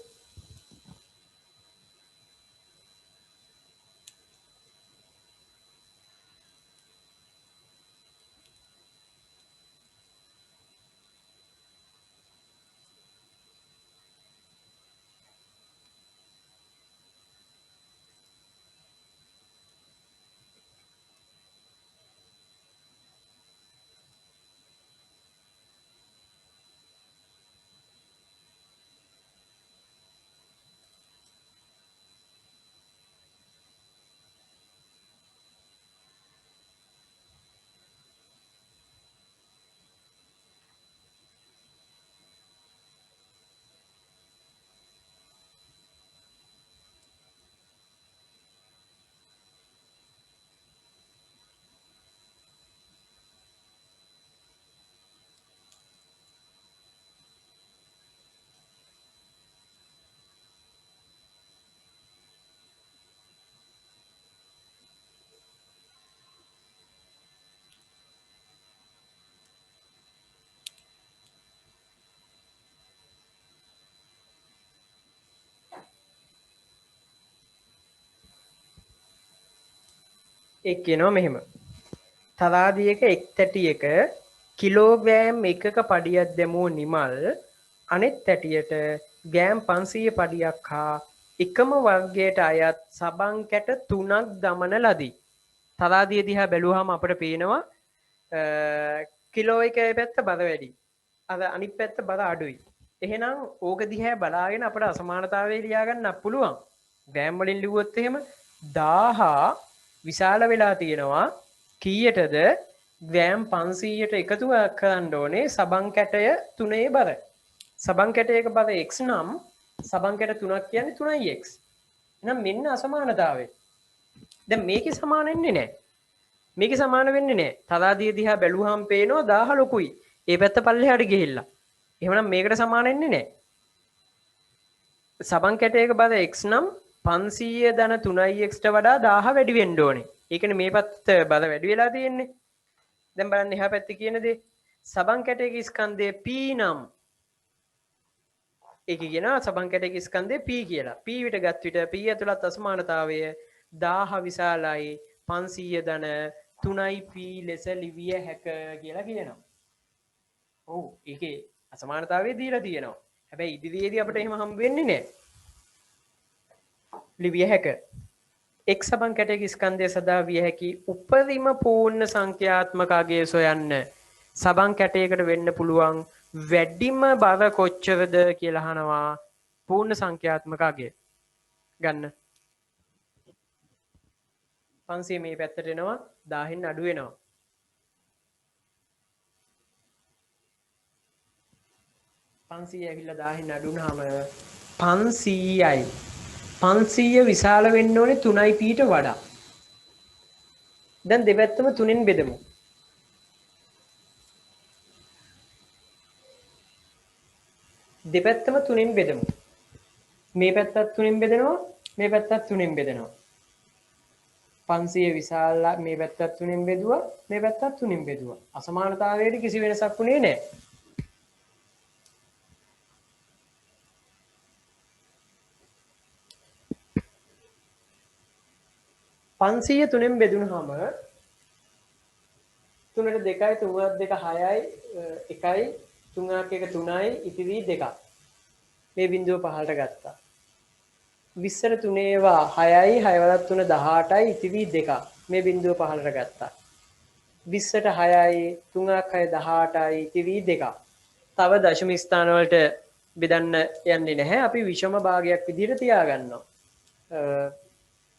ඒ කියනවා මෙහෙම. තරාදියක එක් තැටියක කිලෝග්‍රෑම් එකක පඩියක් දැමූ නිමල් අනෙත් තැටියට ගෑම් 500 පඩියක් හා එකම වර්ගයට අයත් සබන් කැට 3ක් දමන ලදී. තරාදිය දිහා බැලුවාම අපිට පේනවා කිලෝ එකේ පැත්ත බර වැඩි. අර අනිත් පැත්ත බර අඩුයි. එහෙනම් ඕක දිහා බලාගෙන අපිට අසමානතාවය ලියා ගන්න පුළුවන්. ග්‍රෑම් වලින් ලිව්වොත් එහෙම 1000 විශාල වෙලා තියෙනවා කීයටද ග්‍රෑම් 500ට එකතු කරන්න ඕනේ සබන් කැටය 3 බර. සබන් කැටයක බර x නම් සබන් කැට 3ක් කියන්නේ 3x. එහෙනම් මෙන්න අසමානතාවය. දැන් මේකේ සමාන වෙන්නේ නැහැ. මේකේ සමාන වෙන්නේ නැහැ. තරාදිය දිහා බැලුවාම පේනවා 1000 ලොකුයි. ඒ පැත්ත පල්ලෙහාට ගිහිල්ලා. එහෙනම් මේකට සමාන වෙන්නේ නැහැ. සබන් කැටයක බර x නම් 500 ධන 3x ට වඩා 1000 වැඩි වෙන්න ඕනේ. ඒ කියන්නේ මේ පැත්ත බර වැඩි වෙලා තියෙන්නේ. දැන් බලන්න එහා පැත්තේ කියන දේ සබන් කැටයක ස්කන්ධය p නම් ඒක කියනවා සබන් කැටයක ස්කන්ධය p කියලා. p විට ගත් විට p ඇතුළත් අසමානතාවය 1000 විශාලයි 500 ධන 3p ලෙස ලිවිය හැක කියලා කියනවා. ඔව් ඒකේ අසමානතාවය දීලා තියෙනවා. හැබැයි ඉදිරියේදී අපිට එහෙම හම්බ වෙන්නේ නැහැ. ලිවිය හැක. එක් සබන් කැටයක ස්කන්ධය සදා විය හැකි උපරිම පූර්ණ සංඛ්‍යාත්මක අගය සොයන්න. සබන් කැටයකට වෙන්න පුළුවන් වැඩිම බර කොච්චරද කියලා අහනවා පූර්ණ සංඛ්‍යාත්මක අගය. ගන්න. 500 මේ පැත්තට එනවා 1000න් අඩු වෙනවා. 500 ඇවිල්ලා 1000න් අඩු වුනහම 500යි 500 විශාල වෙන්න ඕනේ 3යි p ට වඩා. දැන් දෙපැත්තම 3න් බෙදමු. දෙපැත්තම 3න් බෙදමු. මේ පැත්තත් 3න් බෙදෙනවා මේ පැත්තත් 3න් බෙදෙනවා. 500 විශාල මේ පැත්තත් 3න් බෙදුවා මේ පැත්තත් 3න් බෙදුවා. අසමානතාවයට කිසි වෙනසක් වුණේ නැහැ. 500 3න් බෙදුනහම 3ට 2යි 3ට 2 6යි 1යි 3ක් 1 3යි ඉතිරි 2ක්. මේ බිඳුව පහළට ගත්තා. 20ට 3 ඒවා 6යි 6 වලත් 3 18යි ඉතිරි 2ක්. මේ බිඳුව පහළට ගත්තා. 20ට 6යි 3ක් 6 18යි ඉතිරි 2ක්. තව දශම ස්ථාන වලට බෙදන්න යන්නේ නැහැ. අපි විෂම භාගයක් විදිහට තියාගන්නවා.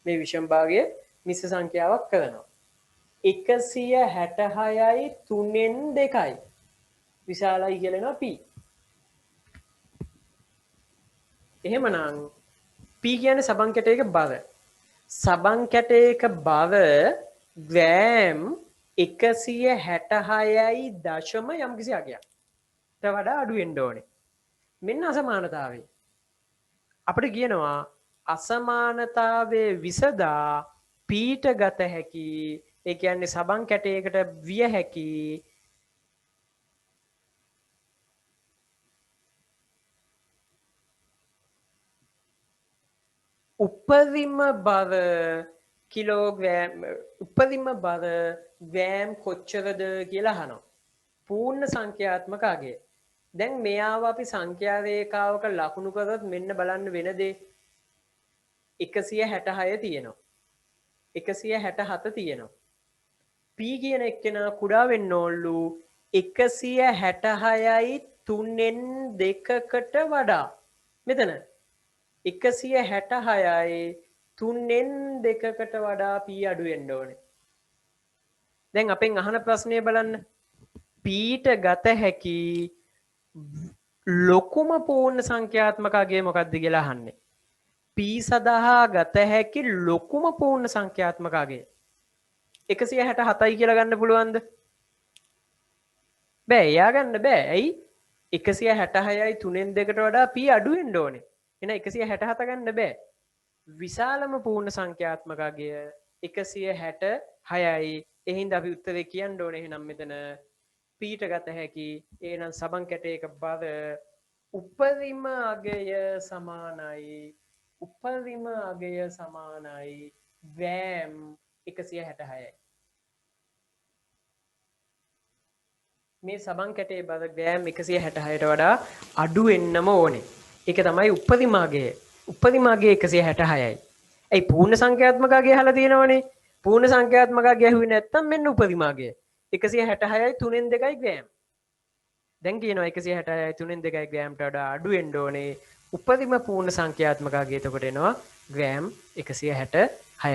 මේ විෂම භාගය මිශ්‍ර සංඛ්‍යාවක් කරනවා. 166යි 3න් 2යි විශාලයි කියලනවා p. එහෙමනම් p කියන්නේ සබන් කැටයක බර. සබන් කැටයක බර ග්‍රෑම් 166යි දශම යම්කිසි අගයක්. ට වඩා අඩු වෙන්න ඕනේ. මෙන්න අසමානතාවය. අපිට කියනවා අසමානතාවයේ විසදා පීට ගත හැකි ඒ කියන්නේ සබන් කැටයකට විය හැකි උපරිම බර කිලෝග්‍රෑම් උපරිම බර ග්‍රෑම් කොච්චරද කියලා අහනවා. පූර්ණ සංඛ්‍යාත්මක අගය. දැන් මෙයාව අපි සංඛ්‍යා රේඛාවක ලකුණු කරොත් මෙන්න බලන්න වෙන දේ 166 තියෙනවා. 167 තියෙනවා. P කියන එක්කෙනා කුඩා වෙන්න ඕනලු 166යි 3න් 2කට වඩා. මෙතන 166යි 3න් 2කට වඩා P අඩු වෙන්න ඕනේ. දැන් අපෙන් අහන ප්‍රශ්නය බලන්න. Pට ගත හැකි ලොකුම පූර්ණ සංඛ්‍යාත්මක අගය මොකක්ද කියලා අහන්නේ. P සඳහා ගත හැකි ලොකුම පූර්ණ සංඛ්‍යාත්මක අගය 167යි කියලා ගන්න පුළුවන්ද? බෑ. එයා ගන්න බෑ. ඇයි? 166යි 3න් 2කට වඩා P අඩු වෙන්න ඕනේ. එහෙනම් 167 ගන්න බෑ. විශාලම පූර්ණ සංඛ්‍යාත්මක අගය 166යි. එහෙනම් අපි උත්තරේ කියන්න ඕනේ එහෙනම් මෙතන Pට ගත හැකි එහෙනම් සබන් කැටයක බර උපරිම අගය සමානයි ග්‍රෑම් 166යි. මේ සබන් කැටේ බර ග්‍රෑම් 166ට වඩා අඩු වෙන්නම ඕනේ. ඒක තමයි උපරිම අගය. උපරිම අගය 166යි. ඒ පූර්ණ සංඛ්‍යාත්මක අගය අහලා තියෙනවනේ. පූර්ණ සංඛ්‍යාත්මක අගය ඇහුවේ නැත්තම් මෙන්න උපරිම අගය. 166යි 3න් 2යි ග්‍රෑම්. දැන් කියනවා 166යි 3න් 2යි ග්‍රෑම්ට වඩා අඩු වෙන්න ඕනේ. උපරිම පූර්ණ සංඛ්‍යාත්මක අගය එතකොට එනවා ග්‍රෑම් 166යි.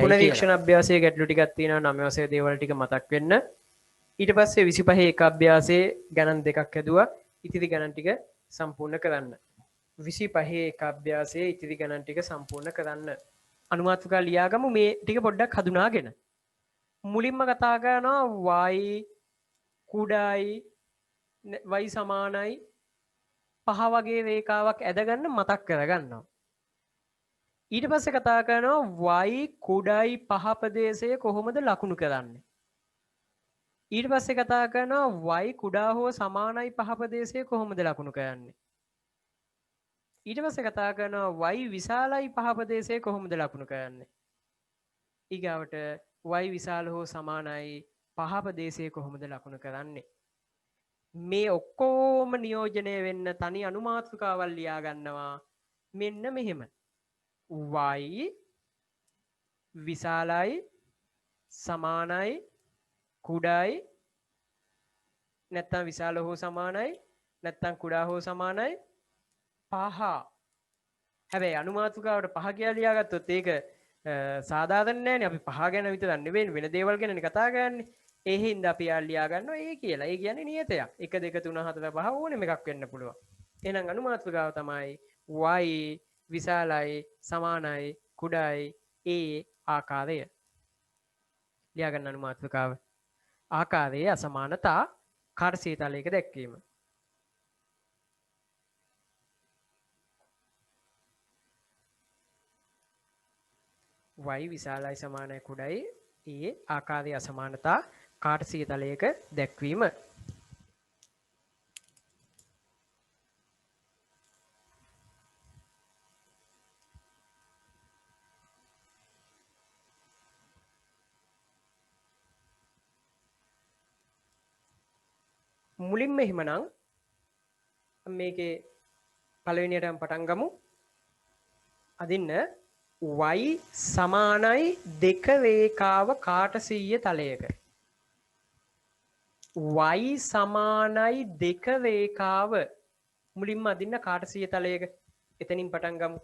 පුනරීක්ෂණ අභ්‍යාසයේ ගැටලු ටිකක් තියෙනවා. 9 වසරේ දේවල් ටික මතක් වෙන්න. ඊට පස්සේ 25 එක අභ්‍යාසයේ ගණන් දෙකක් හැදුවා. ඉතිරි ගණන් ටික සම්පූර්ණ කරන්න. 25 එක අභ්‍යාසයේ ඉතිරි ගණන් ටික සම්පූර්ණ කරන්න. අනුමාත්‍රිකා ලියාගමු මේ ටික පොඩ්ඩක් හඳුනාගෙන. මුලින්ම කතා කරනවා y කුඩායි y සමානයි 5 වගේ රේඛාවක් ඇදගන්න මතක් කරගන්නවා. ඊට පස්සේ කතා කරනවා y කුඩායි 5 ප්‍රදේශයේ කොහොමද ලකුණු කරන්නේ? ඊට පස්සේ කතා කරනවා y කුඩා හෝ සමානයි 5 ප්‍රදේශයේ කොහොමද ලකුණු කරන්නේ? ඊට පස්සේ කතා කරනවා y විශාලයි 5 ප්‍රදේශයේ කොහොමද ලකුණු කරන්නේ? ඊගාවට y විශාල හෝ සමානයි 5 ප්‍රදේශයේ කොහොමද ලකුණු කරන්නේ? මේ ඔක්කොම නියෝජනය වෙන්න තනි අනුමාත්‍රිකාවල් ලියා ගන්නවා. මෙන්න මෙහෙම. y විශාලයි සමානයි කුඩායි නැත්තම් විශාල හෝ සමානයි නැත්තම් කුඩා හෝ සමානයි 5. හැබැයි අනුමාත්‍රිකාවට 5 කියලා ලියාගත්තොත් ඒක සාධාරණ නෑනේ. අපි 5 ගැන විතරක් නෙවෙයි වෙන දේවල් ගැනනේ කතා කරන්නේ. ඒ හින්දා අපි ලියා ගන්නවා ඒ කියලා. ඒ කියන්නේ නියතයක්. 1 2 3 4 5 ඕනෙම එකක් වෙන්න පුළුවන්. එහෙනම් අනුමාත්‍රිකාව තමයි y විශාලයි සමානයි කුඩායි ඒ ආකාරය. ලියා ගන්න අනුමාත්‍රිකාව. ආකාරයේ අසමානතා කාර්යසී තලයක දැක්වීම. y විශාලයි සමානයි කුඩායි ඒ ආකාරයේ අසමානතා කාර්යසී තලයක දැක්වීම. මුලින්ම එහෙමනම් මේකේ පළවෙනියටම පටන් ගමු. අදින්න y සමානයි 2 රේඛාව කාටසීය තලයක. y සමානයි 2 රේඛාව මුලින්ම අදින්න කාටසීය තලයක. එතනින් පටන් ගමු.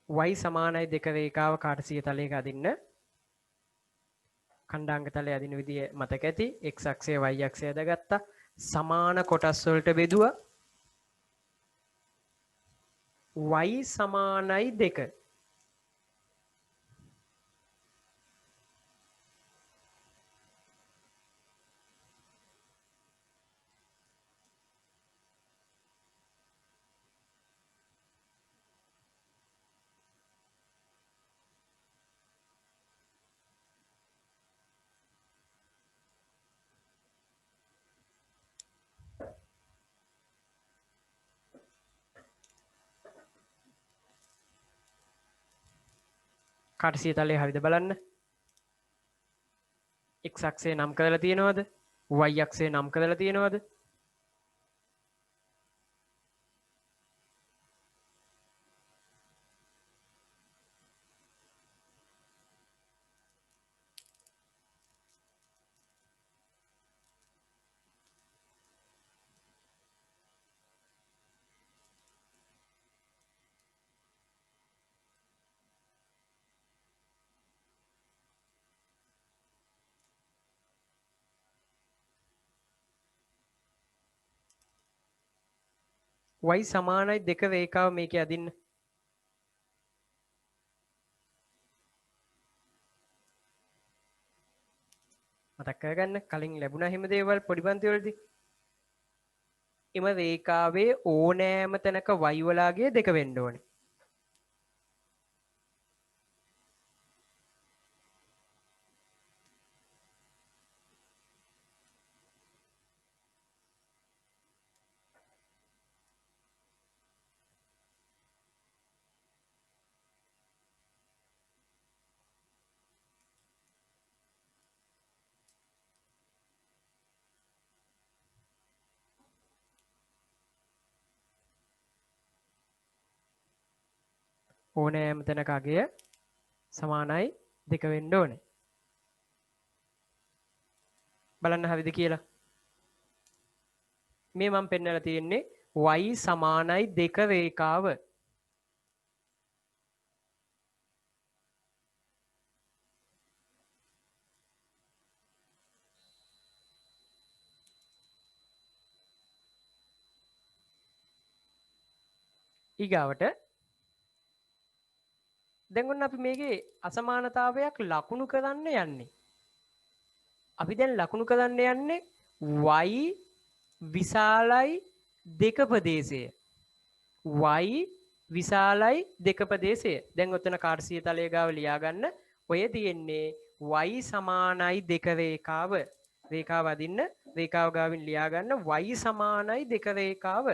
y සමානයි 2 රේඛාව කාටසීය තලයක අදින්න. खंडांग तले අදින විදිය මතක ඇති. x අක්ෂය y අක්ෂය ඇදගත්තා. සමාන කොටස් වලට බෙදුවා. y සමානයි 2. කාටසිය තලයේ හරිද බලන්න. x අක්ෂය නම් කරලා තියෙනවද? y අක්ෂය නම් කරලා තියෙනවද? y සමානයි 2 රේඛාව මේකේ අදින්න. මතක් කරගන්න කලින් ලැබුණා හිම දේවල් පොඩි පන්ති වලදී. එම රේඛාවේ ඕනෑම තැනක y වලාගේ 2 වෙන්න ඕනේ. ඕනෑම තැනක අගය සමානයි 2 වෙන්න ඕනේ. බලන්න හරිද කියලා. මේ මම පෙන්නලා තියෙන්නේ y සමානයි 2 රේඛාව. ඊගාවට දැන් ඔන්න අපි මේකේ අසමානතාවයක් ලකුණු කරන්න යන්නේ. අපි දැන් ලකුණු කරන්න යන්නේ y විශාලයි 2 ප්‍රදේශය. y විශාලයි 2 ප්‍රදේශය. දැන් ඔතන කාර්සිය තලය ගාව ලියා ගන්න. ඔය තියෙන්නේ y සමානයි 2 රේඛාව. රේඛාව අදින්න රේඛාව ගාවින් ලියා ගන්න y සමානයි 2 රේඛාව.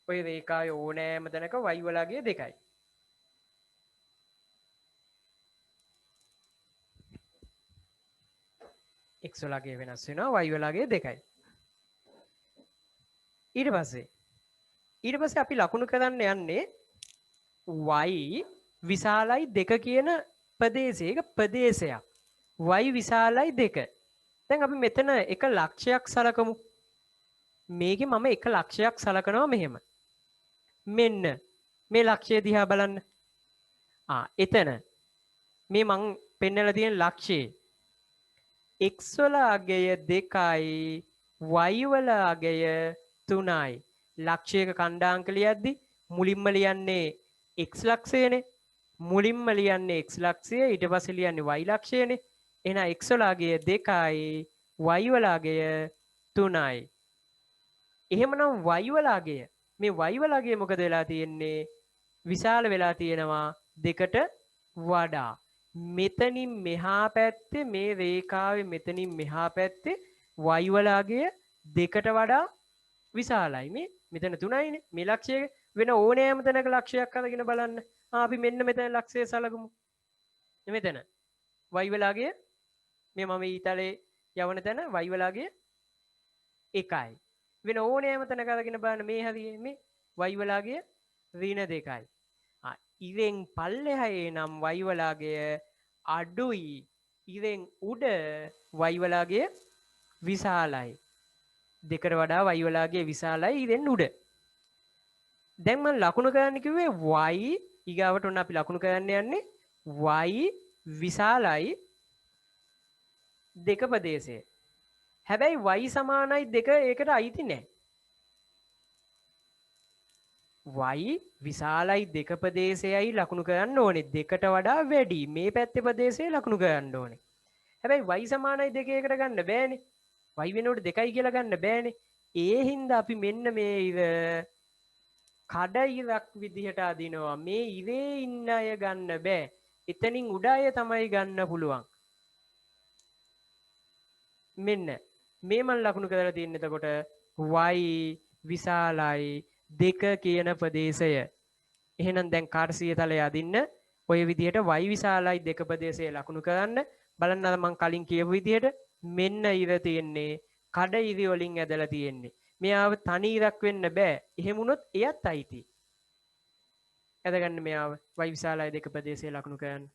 ඔය රේඛාවේ ඕනෑම තැනක y වලගේ 2යි. x වලගේ වෙනස් වෙනවා y වලගේ 2යි. ඊට පස්සේ අපි ලකුණු කරන්න යන්නේ y විශාලයි 2 කියන ප්‍රදේශයක ප්‍රදේශයක්. y විශාලයි 2. දැන් අපි මෙතන එක ලක්ෂයක් සලකමු. මේකේ මම එක ලක්ෂයක් සලකනවා මෙහෙම. මෙන්න මේ ලක්ෂය දිහා බලන්න. එතන මේ මං පෙන්නලා තියෙන ලක්ෂයේ x වල අගය 2යි y වල අගය 3යි. ලක්ෂයක කණ්ඩාංක ලියද්දි මුලින්ම ලියන්නේ x ලක්ෂයනේ. මුලින්ම ලියන්නේ x ලක්ෂය ඊට පස්සේ ලියන්නේ y ලක්ෂයනේ. එහෙනම් x වල අගය 2යි y වල අගය 3යි. එහෙමනම් y වල අගය මේ y වල අගය මොකද වෙලා තියෙන්නේ? විශාල වෙලා තියෙනවා 2ට වඩා. මෙතනින් මෙහා පැත්තේ මේ රේඛාවේ මෙතනින් මෙහා පැත්තේ y වල අගය 2ට වඩා විශාලයි. මේ මෙතන 3යිනේ. මේ ලක්ෂය වෙන ඕනෑම තැනක ලක්ෂයක් අරගෙන බලන්න. අපි මෙන්න මෙතන ලක්ෂය සලකමු. මෙතන y වල අගය මේ මම ඊතලේ යවන තැන y වල අගය 1යි. වෙන ඕනෑම තැනක අරගෙන බලන්න මේ හරියේ මේ y වල අගය ඍණ 2යි. ඉරෙන් පල්ලෙහායේ නම් y වල අගය අඩුයි. ඉරෙන් උඩ y වල අගය විශාලයි. 2කට වඩා y වල අගය විශාලයි ඉරෙන් උඩ. දැන් මම ලකුණු කරන්න කිව්වේ y ඊගාවට ඔන්න අපි ලකුණු කරන්න යන්නේ y විශාලයි 2 ප්‍රදේශය. හැබැයි y සමානයි 2 ඒකට අයිති නැහැ. y විශාලයි 2 ප්‍රදේශයයි ලකුණු කරන්න ඕනේ 2ට වඩා වැඩි. මේ පැත්තේ ප්‍රදේශය ලකුණු කරන්න ඕනේ. හැබැයි y සමානයි 2 එකට ගන්න බෑනේ. y වෙනුවට 2යි කියලා ගන්න බෑනේ. ඒ හින්දා අපි මෙන්න මේ ඉර කඩ ඉරක් විදිහට අදිනවා. මේ ඉරේ ඉන්න අය ගන්න බෑ. එතනින් උඩ අය තමයි ගන්න පුළුවන්. මෙන්න මේ මම ලකුණු කරලා තියෙන එතකොට y විශාලයි 2 කියන ප්‍රදේශය. එහෙනම් දැන් කාර්සිය තලය අදින්න ඔය විදිහට y විශාලයි 2 ප්‍රදේශය ලකුණු කරන්න. බලන්න අර මම කලින් කියපු විදිහට මෙන්න ඉර තියෙන්නේ කඩ ඉරි වලින් ඇදලා තියෙන්නේ. මෙයාව තනි ඉරක් වෙන්න බෑ. එහෙම වුණොත් එයත් අයිති. ඇදගන්න මෙයාව y විශාලයි 2 ප්‍රදේශය ලකුණු කරන්න.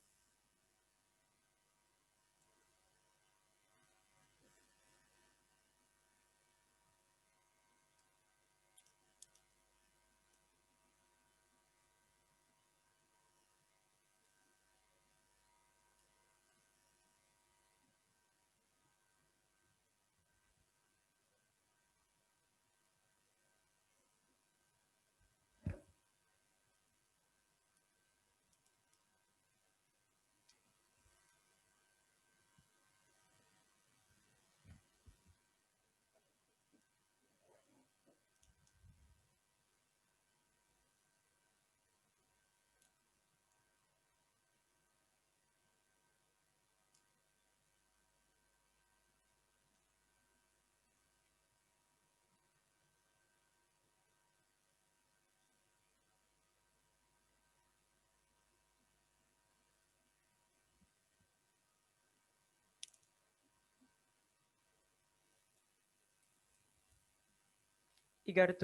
ඊගාට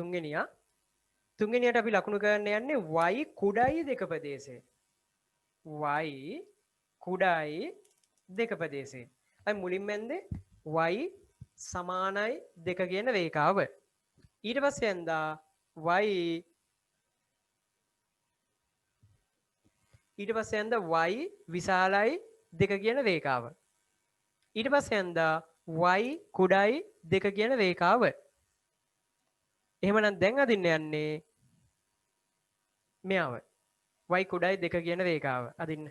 තුන්වෙනියට අපි ලකුණු කරන්න යන්නේ y කුඩයි 2 ප්‍රදේශය. y කුඩයි 2 ප්‍රදේශය. අපි මුලින්ම ඇන්දේ y සමානයි 2 කියන රේඛාව. ඊට පස්සේ ඇන්දා y විශාලයි 2 කියන රේඛාව. ඊට පස්සේ ඇන්දා y කුඩයි 2 කියන රේඛාව. එහෙමනම් දැන් අදින්න යන්නේ මෙයාව. y කුඩයි 2 කියන රේඛාව අදින්න.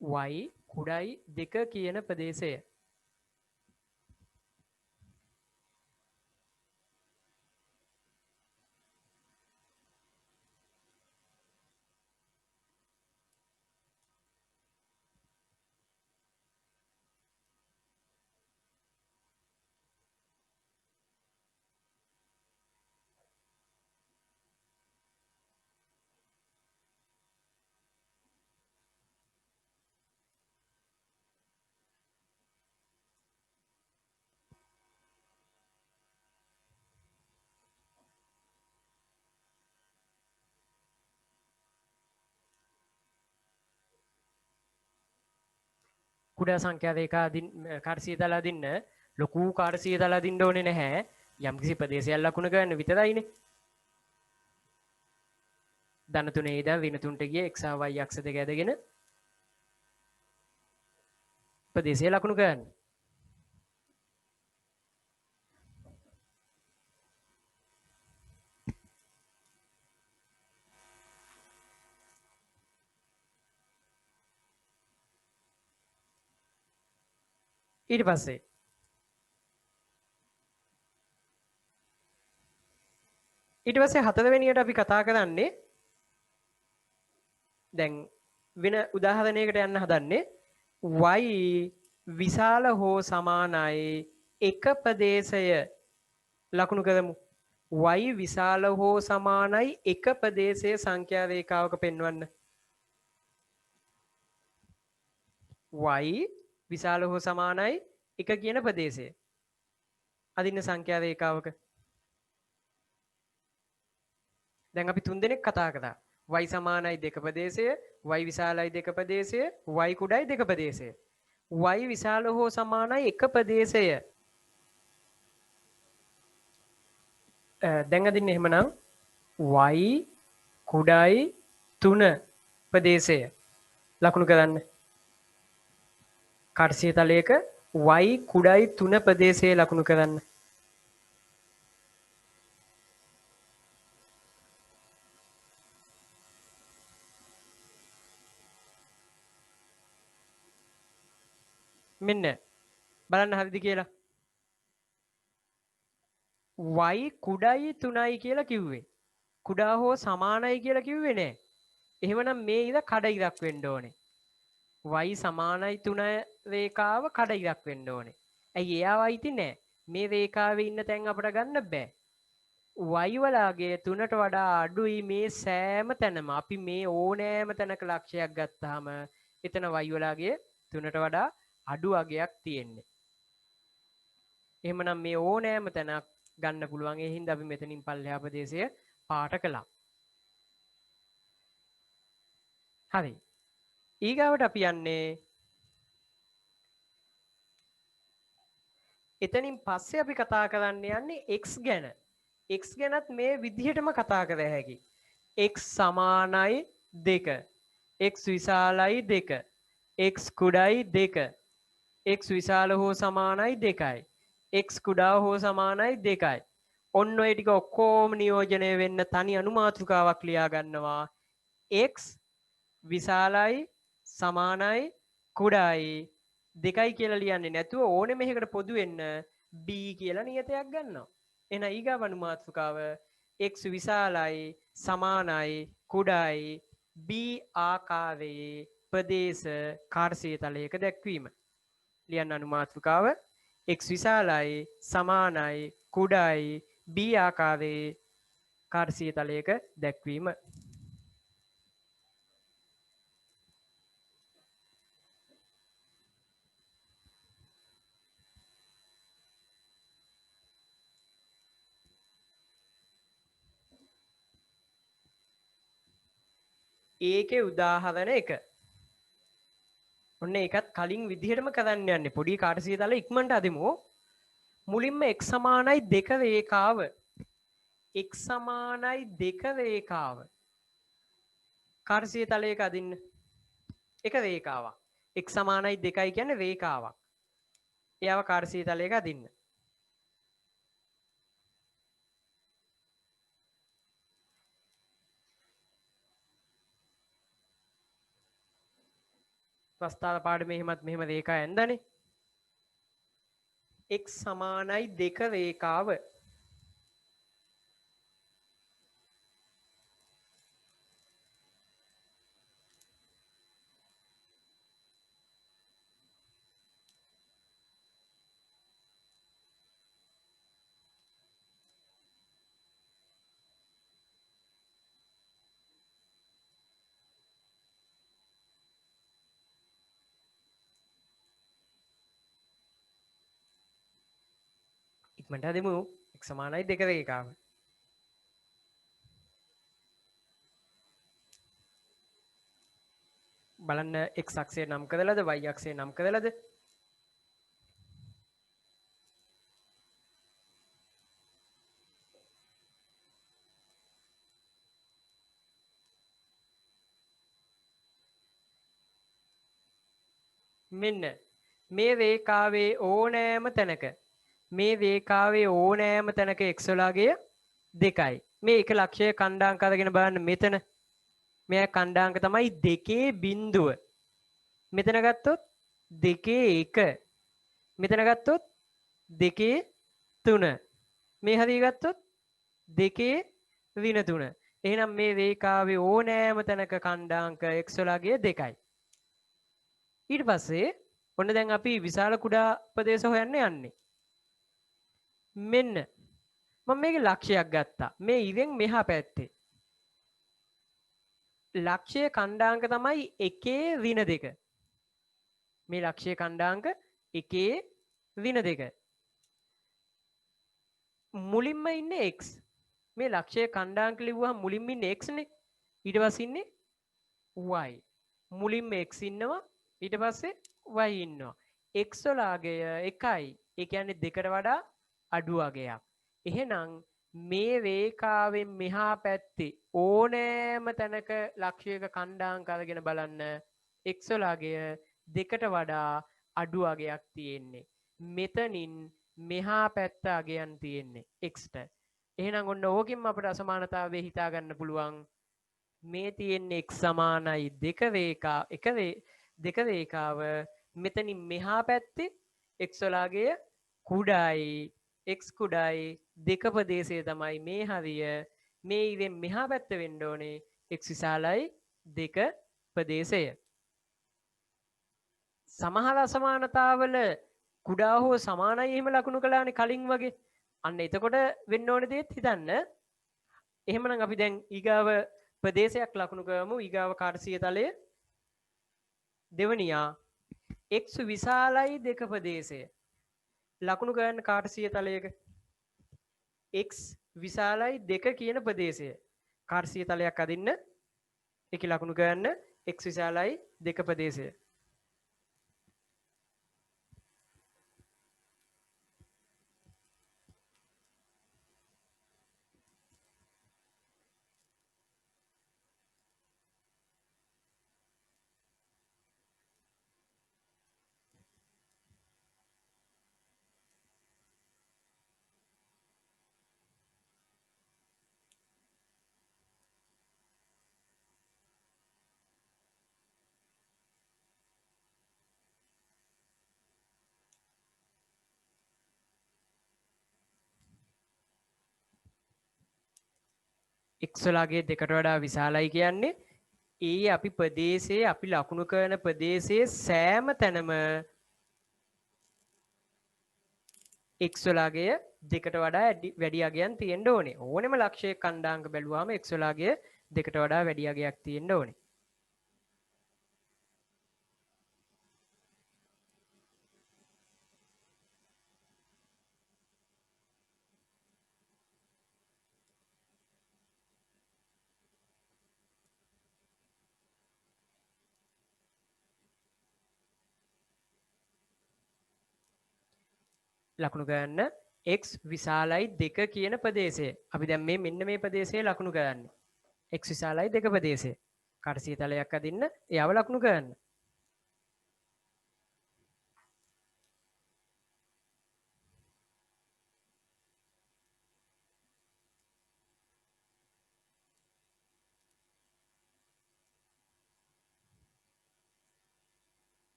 y කුඩයි 2 කියන ප්‍රදේශය. කුඩා සංඛ්‍යා රේඛා කාර්සියතල අදින්න ලොකු කාර්සියතල අදින්න ඕනේ නැහැ. යම්කිසි ප්‍රදේශයක් ලකුණු ගන්න විතරයිනේ. ධන 3 ඉඳන් ඍණ 3ට ගිය x හා y අක්ෂ දෙක ඇදගෙන ප්‍රදේශය ලකුණු ගන්න. ඊට පස්සේ හතරවෙනියට අපි කතා කරන්නේ දැන් වෙන උදාහරණයකට යන්න හදන්නේ y විශාල හෝ සමානයි එක ප්‍රදේශය ලකුණු කරමු. y විශාල හෝ සමානයි එක ප්‍රදේශයේ සංඛ්‍යා රේඛාවක පෙන්වන්න. y විශාල හෝ සමානයි එක කියන ප්‍රදේශය. අදින්න සංඛ්‍යා රේඛාවක. දැන් අපි තුන් දෙනෙක් කතා කරා. y සමානයි 2 ප්‍රදේශය, y විශාලයි 2 ප්‍රදේශය, y කුඩයි 2 ප්‍රදේශය. y විශාල හෝ සමානයි එක ප්‍රදේශය. දැන් අදින්න එහෙමනම් y කුඩයි 3 ප්‍රදේශය ලකුණු කරන්න. කාර්සිය තලයක y කුඩයි 3 ප්‍රදේශයේ ලකුණු කරන්න. මෙන්න බලන්න හරිද කියලා. y කුඩයි 3යි කියලා කිව්වේ. කුඩා හෝ සමානයි කියලා කිව්වේ නෑ. එහෙමනම් මේ ඉර කඩ ඉරක් වෙන්න ඕනේ. y සමානයි 3 රේඛාව කඩ ඉරක් වෙන්න ඕනේ. ඇයි එයාව අයිති නෑ. මේ රේඛාවේ ඉන්න තැන් අපිට ගන්න බෑ. y වලාගේ 3ට වඩා අඩුයි මේ සෑම තැනම. අපි මේ ඕනෑම තැනක ලක්ෂයක් ගත්තාම එතන y වලාගේ 3ට වඩා අඩු අගයක් තියෙන්නේ. එහෙමනම් මේ ඕනෑම තැනක් ගන්න පුළුවන්. ඒ හින්දා අපි මෙතනින් පල්ලෙහා ප්‍රදේශය පාට කළා. හරි. ඊගාවට අපි යන්නේ එතනින් පස්සේ අපි කතා කරන්න යන්නේ x ගැන. x ගැනත් මේ විදිහටම කතා කර හැකි. x සමානයි 2. x විශාලයි 2. x කුඩයි 2. x විශාල හෝ සමානයි 2යි. x කුඩා හෝ සමානයි 2යි. ඔන්න ඔය ටික ඔක්කොම නියෝජනය වෙන්න තනි අනුමාතෘකාවක් ලියා ගන්නවා. x විශාලයි සමානයි කුඩායි 2යි කියලා ලියන්නේ නැතුව ඕනේ මෙහෙකට පොදු වෙන්න b කියලා නියතයක් ගන්නවා. එහෙනම් ඊගාව අනුමාතෘකාව x විශාලයි සමානයි කුඩායි b ආකාරයේ ප්‍රදේශ කාර්යතලයක දැක්වීම. ලියන්න අනුමාතෘකාව x විශාලයි සමානයි කුඩායි b ආකාරයේ කාර්යතලයක දැක්වීම. ඒකේ උදාහරණ එක. ඔන්න ඒකත් කලින් විදිහටම කරන්න යන්නේ. පොඩි කාර්යසිතල ඉක්මනට අදිමු. මුලින්ම x සමානයි 2 රේඛාව. x සමානයි 2 රේඛාව. කාර්යසිතලයක අදින්න. එක රේඛාවක්. x සමානයි 2යි කියන්නේ රේඛාවක්. එයාව කාර්යසිතලයක අදින්න. ප්‍රස්තාව පාඩමේ මෙහෙම රේඛා ඇඳනේ. x සමානයි 2 රේඛාව. ඉක්මනට අදිමු. x සමානයි 2 රේඛාව. බලන්න x අක්ෂය නම් කරලාද y අක්ෂය නම් කරලාද? මෙන්න මේ රේඛාවේ ඕනෑම තැනක x වලගේ 2යි. මේ එක ලක්ෂය කණ්ඩාංක අරගෙන බලන්න මෙතන. මේ කණ්ඩාංක තමයි 2 බිඳුව. මෙතන ගත්තොත් 2 1. මෙතන ගත්තොත් 2 3. මේ හරිය ගත්තොත් 2 ඍණ 3. එහෙනම් මේ රේඛාවේ ඕනෑම තැනක කණ්ඩාංක x වලගේ 2යි. ඊට පස්සේ ඔන්න දැන් අපි විශාල කුඩා ප්‍රදේශ හොයන්න යන්නේ. මෙන්න මම මේකේ ලක්ෂයක් ගත්තා. මේ ඉවෙන් මෙහා පැත්තේ ලක්ෂයේ කණ්ඩාංක තමයි 1 ඍණ 2. මේ ලක්ෂයේ කණ්ඩාංක 1 ඍණ 2. මුලින්ම ඉන්නේ x. මේ ලක්ෂයේ කණ්ඩාංක ලිව්වහම මුලින්ම ඉන්නේ x නේ. ඊට පස්සේ ඉන්නේ y. මුලින්ම x ඉන්නවා ඊට පස්සේ y ඉන්නවා. x වල අගය 1යි. ඒ කියන්නේ 2කට වඩා අඩු අගයක්. එහෙනම් මේ රේඛාවෙන් මෙහා පැත්තේ ඕනෑම තැනක ලක්ෂයක කණ්ඩාංක අරගෙන බලන්න x වල අගය 2ට වඩා අඩු අගයක් තියෙන්නේ. මෙතනින් මෙහා පැත්ත අගයන් තියෙන්නේ xට. එහෙනම් ඔන්න ඕකින්ම අපිට අසමානතාවය හිතා ගන්න පුළුවන්. මේ තියෙන්නේ x සමානයි 2 රේඛාව මෙතනින් මෙහා පැත්තේ x වලාගේ කුඩායි x කුඩායි දෙක ප්‍රදේශය තමයි මේ හරිය. මේ ඉවෙන් මෙහා පැත්ත වෙන්න ඕනේ x විශාලයි දෙක ප්‍රදේශය. සමහර අසමානතාවල කුඩා හෝ සමානයි එහෙම ලකුණු කළානේ කලින් වගේ. අන්න එතකොට වෙන්න ඕනේ දේත් හිතන්න. එහෙමනම් අපි දැන් ඊගාව ප්‍රදේශයක් ලකුණු කරමු. ඊගාව කාර්සිය තලය දෙවනියා x විශාලයි දෙක ප්‍රදේශය ලකුණු කරන්න කාර්සිය තලයක x විශාලයි දෙක කියන ප්‍රදේශය කාර්සිය තලයක් අදින්න ඒක ලකුණු කරන්න x විශාලයි දෙක ප්‍රදේශය x වලාගේ දෙකට වඩා විශාලයි කියන්නේ ඒ අපි ප්‍රදේශයේ අපි ලකුණු කරන ප්‍රදේශයේ සෑම තැනම x වලාගේ දෙකට වඩා වැඩි අගයන් තියෙන්න ඕනේ. ඕනෙම ලක්ෂයක කණ්ඩාංක බැලුවාම x වලාගේ දෙකට වඩා වැඩි අගයක් තියෙන්න ඕනේ. ලකුණු කරන්න x විශාලයි දෙක කියන ප්‍රදේශය. අපි දැන් මෙන්න මේ ප්‍රදේශයේ ලකුණු කරන්නේ. x විශාලයි දෙක ප්‍රදේශය. කාර්සිය තලයක් අදින්න එයාව ලකුණු කරන්න.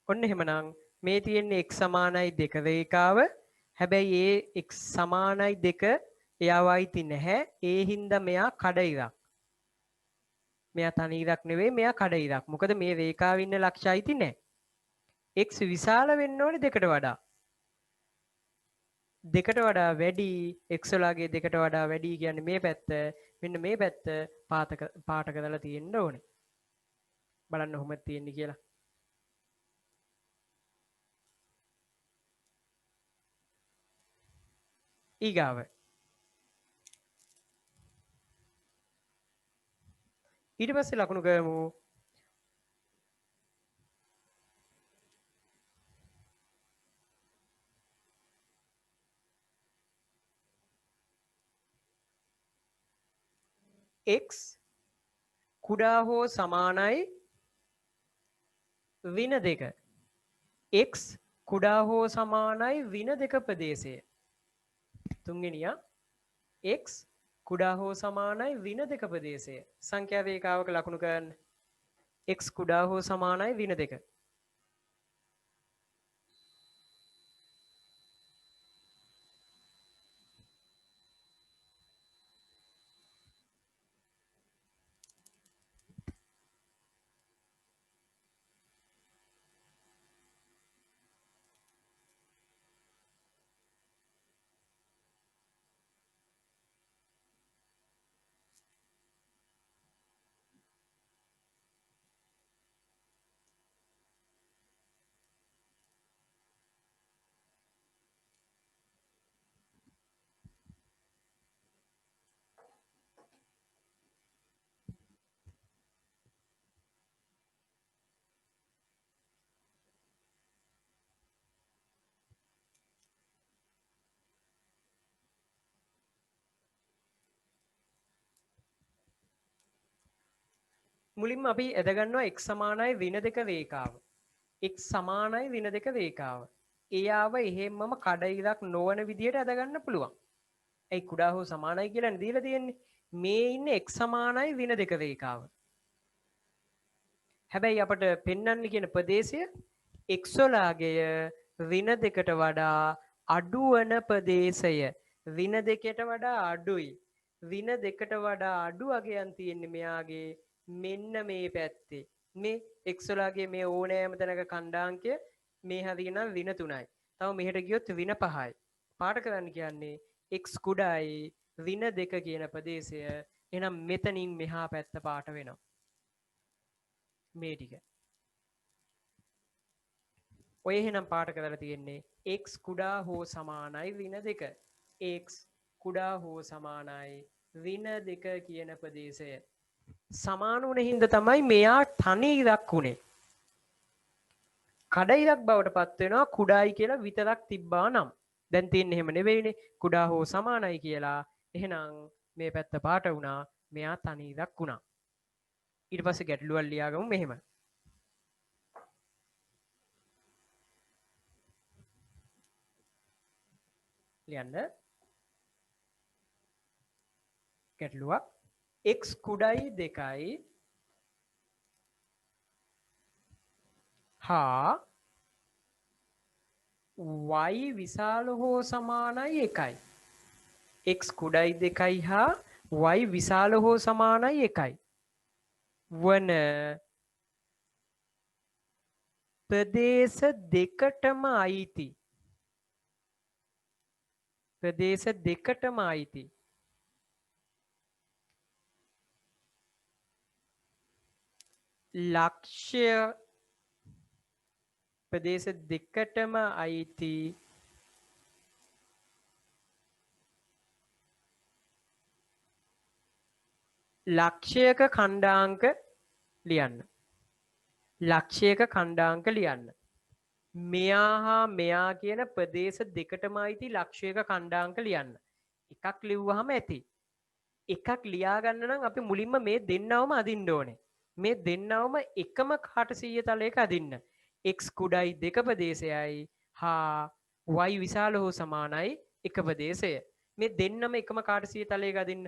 ඔන්න එහෙමනම් මේ තියෙන්නේ x සමානයි 2 රේඛාව. හැබැයි ඒ x සමානයි 2 එයාව අයිති නැහැ. ඒ හින්දා මෙයා කඩ ඉරක්. මෙයා තනි ඉරක් නෙවෙයි මෙයා කඩ ඉරක්. මොකද මේ රේඛාවේ ඉන්න ලක්ෂය අයිති නැහැ. x විශාල වෙන්න ඕනේ දෙකට වඩා. දෙකට වඩා වැඩි x වලාගේ දෙකට වඩා වැඩි කියන්නේ මේ පැත්ත. මෙන්න මේ පැත්ත පාට කරලා තියෙන්න ඕනේ. බලන්න කොහොමද තියෙන්නේ කියලා. ඊගාව ඊට පස්සේ ලකුණු කරමු x කුඩා හෝ සමානයි ඍණ 2 x කුඩා හෝ සමානයි ඍණ 2 ප්‍රදේශය තුන්වෙනියා x කුඩා හෝ සමානයි ඍණ 2 ප්‍රදේශය සංඛ්‍යා රේඛාවක ලකුණු කරන්න x කුඩා හෝ සමානයි ඍණ 2 මුලින්ම අපි ඇදගන්නවා x සමානයි ඍණ 2 රේඛාව. x සමානයි ඍණ 2 රේඛාව. එයාව එහෙම්මම කඩ ඉරක් නොවන විදියට ඇදගන්න පුළුවන්. ඒ කුඩා හෝ සමානයි කියලා දීලා තියෙන්නේ. මේ ඉන්න x සමානයි ඍණ 2 රේඛාව. හැබැයි අපට පෙන්වන්න කියන ප්‍රදේශය x වලාගය ඍණ 2ට වඩා අඩු වන ප්‍රදේශය. ඍණ 2ට වඩා අඩුයි. ඍණ 2ට වඩා අඩු අගයන් තියෙන්නේ මෙයාගේ මෙන්න මේ පැත්තේ. මේ x වලාගේ මේ ඕනෑම තැනක ඛණ්ඩාංකය මේ හරියනම් ඍණ 3යි. තව මෙහෙට ගියොත් ඍණ 5යි. පාට කරන්න කියන්නේ x කුඩායි ඍණ 2 කියන ප්‍රදේශය. එහෙනම් මෙතනින් මෙහා පැත්ත පාට වෙනවා. මේ ටික. ඔය එහෙනම් පාට කරලා තියෙන්නේ x කුඩා හෝ සමානයි ඍණ 2. x කුඩා හෝ සමානයි ඍණ 2 කියන ප්‍රදේශය. සමාන වුණ හින්දා තමයි මෙයා තනි ඉරක් උනේ. කඩ ඉරක් බවට පත් වෙනවා කුඩායි කියලා විතරක් තිබ්බා නම්. දැන් තියෙන්නේ එහෙම නෙවෙයිනේ. කුඩා හෝ සමානයි කියලා. එහෙනම් මේ පැත්ත පාට වුණා. මෙයා තනි ඉරක් වුණා. ඊට පස්සේ ගැටලුවක් ලියාගමු මෙහෙම. ලියන්න. ගැටලුවක් x කුඩායි 2යි හා y විශාල හෝ සමානයි 1යි. x කුඩායි 2යි හා y විශාල හෝ සමානයි 1යි. වන ප්‍රදේශ දෙකටම අයිති. ප්‍රදේශ දෙකටම අයිති. ලක්ෂ්‍ය ප්‍රදේශ දෙකටම අයිති ලක්ෂයක ඛණ්ඩාංක ලියන්න. ලක්ෂයක ඛණ්ඩාංක ලියන්න. මෙයා හා මෙයා කියන ප්‍රදේශ දෙකටම අයිති ලක්ෂයක ඛණ්ඩාංක ලියන්න. එකක් ලිව්වහම ඇති. එකක් ලියා ගන්න නම් අපි මුලින්ම මේ දෙන්නවම අදින්න ඕනේ. මේ දෙන්නවම එකම 800 තලයක අදින්න. x කුඩායි 2 ප්‍රදේශයයි හා y විශාල හෝ සමානයි 1 ප්‍රදේශය. මේ දෙන්නම එකම 800 තලයක අදින්න.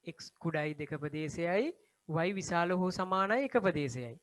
x කුඩායි 2 ප්‍රදේශයයි y විශාල හෝ සමානයි 1 ප්‍රදේශයයි.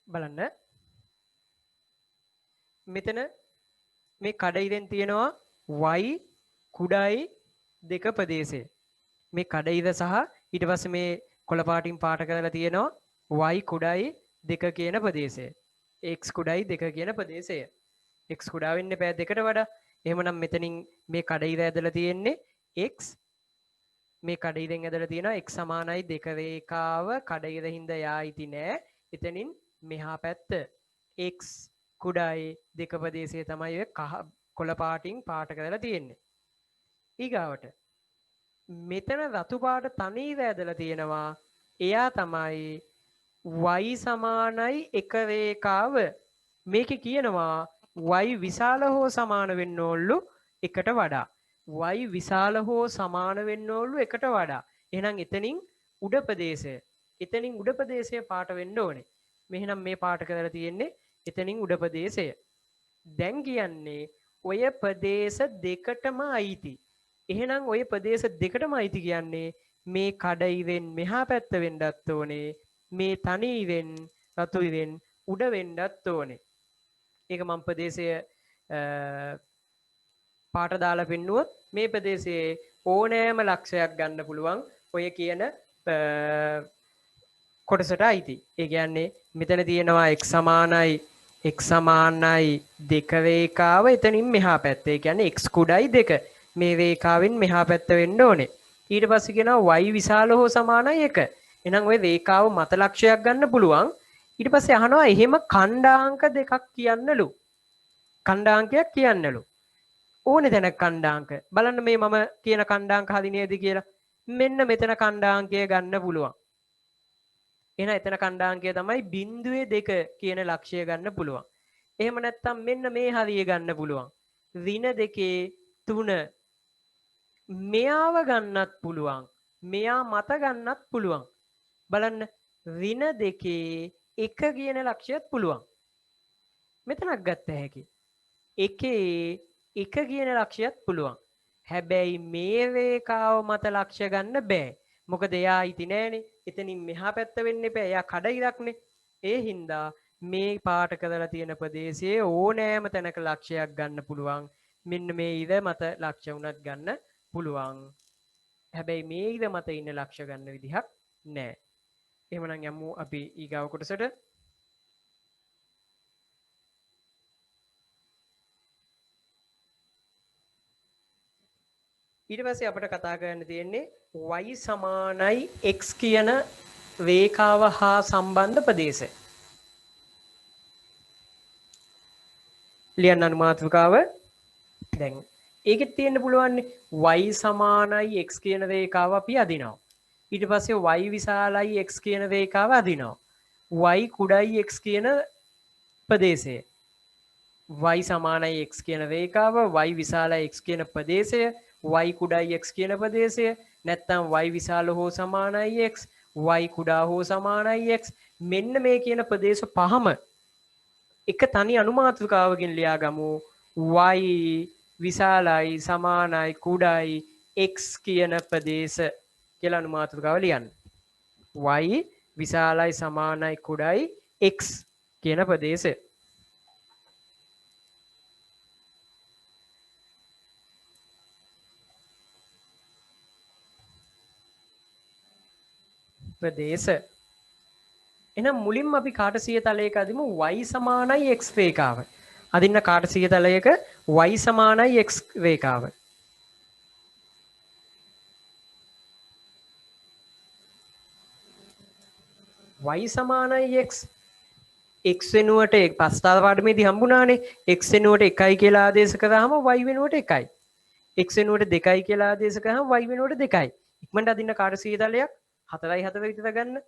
බලන්න මෙතන මේ කඩයිරෙන් තියෙනවා y කුඩායි 2 ප්‍රදේශය. මේ කඩයිර සහ ඊට පස්සේ මේ කොළ පාටින් පාට කරලා තියෙනවා y කුඩායි 2 කියන ප්‍රදේශය. x කුඩායි 2 කියන ප්‍රදේශය. x කුඩා වෙන්න බෑ 2ට වඩා. එහෙමනම් මෙතනින් මේ කඩයිර ඇදලා තියෙන්නේ x මේ කඩයිරෙන් ඇදලා තියෙනවා x සමානයි 2 රේඛාව කඩයිර හින්දා යායිති නෑ. එතනින් මෙහා පැත්ත x කුඩායි 2 ප්‍රදේශය තමයි ඔය කොළ පාටින් පාට කරලා තියෙන්නේ. ඊගාවට මෙතන රතු පාට තනීව ඇදලා තියෙනවා. එයා තමයි y සමානයි 1 රේඛාව. මේකේ කියනවා y විශාල හෝ සමාන වෙන්න ඕනලු 1ට වඩා. y විශාල හෝ සමාන වෙන්න ඕනලු 1ට වඩා. එහෙනම් එතනින් උඩ ප්‍රදේශය. එතනින් උඩ ප්‍රදේශය පාට වෙන්න ඕනේ. මෙහෙනම් මේ පාට කරලා තියෙන්නේ එතනින් උඩ ප්‍රදේශය. දැන් කියන්නේ ඔය ප්‍රදේශ දෙකටම අයිති. එහෙනම් ඔය ප්‍රදේශ දෙකටම අයිති කියන්නේ මේ කඩයිරෙන් මෙහා පැත්ත වෙන්නත් ඕනේ. මේ තනීවෙන් රතුයිවෙන් උඩ වෙන්නත් ඕනේ. ඒක මම ප්‍රදේශය පාට දාලා පෙන්නුවොත් මේ ප්‍රදේශයේ ඕනෑම ලක්ෂයක් ගන්න පුළුවන් ඔය කියන කොටසට අයිති. ඒ කියන්නේ මෙතන තියෙනවා x සමානයි 2 රේඛාව එතනින් මෙහා පැත්ත. ඒ කියන්නේ x කුඩායි 2 මේ රේඛාවෙන් මෙහා පැත්ත වෙන්න ඕනේ. ඊට පස්සේ කියනවා y විශාල හෝ සමානයි 1. එහෙනම් ওই රේඛාව මත ලක්ෂයක් ගන්න පුළුවන්. ඊට පස්සේ අහනවා එහෙම ඛණ්ඩාංක දෙකක් කියන්නලු. ඛණ්ඩාංකයක් කියන්නලු. ඕනේ දැන ඛණ්ඩාංක. බලන්න මේ මම කියන ඛණ්ඩාංක හරි නේද කියලා. මෙන්න මෙතන ඛණ්ඩාංකය ගන්න පුළුවන්. එහෙනම් එතන ඛණ්ඩාංකය තමයි 0.2 කියන ලක්ෂය ගන්න පුළුවන්. එහෙම නැත්නම් මෙන්න මේ හරිය ගන්න පුළුවන්. -2 3 මෙයාව ගන්නත් පුළුවන්. මෙයා මත ගන්නත් පුළුවන්. බලන්න -2 1 කියන ලක්ෂයත් පුළුවන්. මෙතනක් ගත්ත හැකි. 1 1 කියන ලක්ෂයත් පුළුවන්. හැබැයි මේ රේඛාව මත ලක්ෂ ගන්න බෑ. මොකද එයා ඉති නෑනේ. එතනින් මෙහා පැත්ත වෙන්න එපා. එයා කඩයිරක්නේ. ඒ හින්දා මේ පාට කරලා තියෙන ප්‍රදේශයේ ඕනෑම තැනක ලක්ෂයක් ගන්න පුළුවන්. මෙන්න මේ ඉර මත ලක්ෂ වුණත් ගන්න පුළුවන්. හැබැයි මේ ඉර මත ඉන්න ලක්ෂ ගන්න විදිහක් නෑ. එහෙමනම් යමු අපි ඊගාව කොටසට. ඊට පස්සේ අපිට කතා කරන්න තියෙන්නේ y සමානයි x කියන රේඛාව හා සම්බන්ධ ප්‍රදේශය. ලියන්න අනුමාත්‍රිකාව. දැන් ඒකෙත් තියෙන්න පුළුවන් y සමානයි x කියන රේඛාව අපි අදිනවා. ඊට පස්සේ y විශාලයි x කියන රේඛාව අදිනවා. y කුඩායි x කියන ප්‍රදේශය. y සමානයි x කියන රේඛාව y විශාලයි x කියන ප්‍රදේශය y කුඩායි x කියන ප්‍රදේශය නැත්නම් y විශාල හෝ සමානයි x y කුඩා හෝ සමානයි x මෙන්න මේ කියන ප්‍රදේශ පහම එක තනි අනුමාත්‍රිකාවකින් ලියාගමු. y විශාලයි සමානයි කුඩායි x කියන ප්‍රදේශ කියලා අනුමාත්‍රිකාව ලියන්න. y විශාලයි සමානයි කුඩායි x කියන ප්‍රදේශය. ප්‍රදේශ. එහෙනම් මුලින්ම අපි කාටසීය තලයක අදිමු y සමානයි x රේඛාව. අදින්න කාටසීය තලයක y සමානයි x රේඛාව. y සමානයි x x වෙනුවට පස්තාව පාඩමේදී හම්බුණානේ x වෙනුවට 1යි කියලා ආදේශ කරාම y වෙනුවට 1යි. x වෙනුවට 2යි කියලා ආදේශ කරාම y වෙනුවට 2යි. ඉක්මනට අදින්න කාටසීය තලයක් 4යි 4 විතර ගන්න.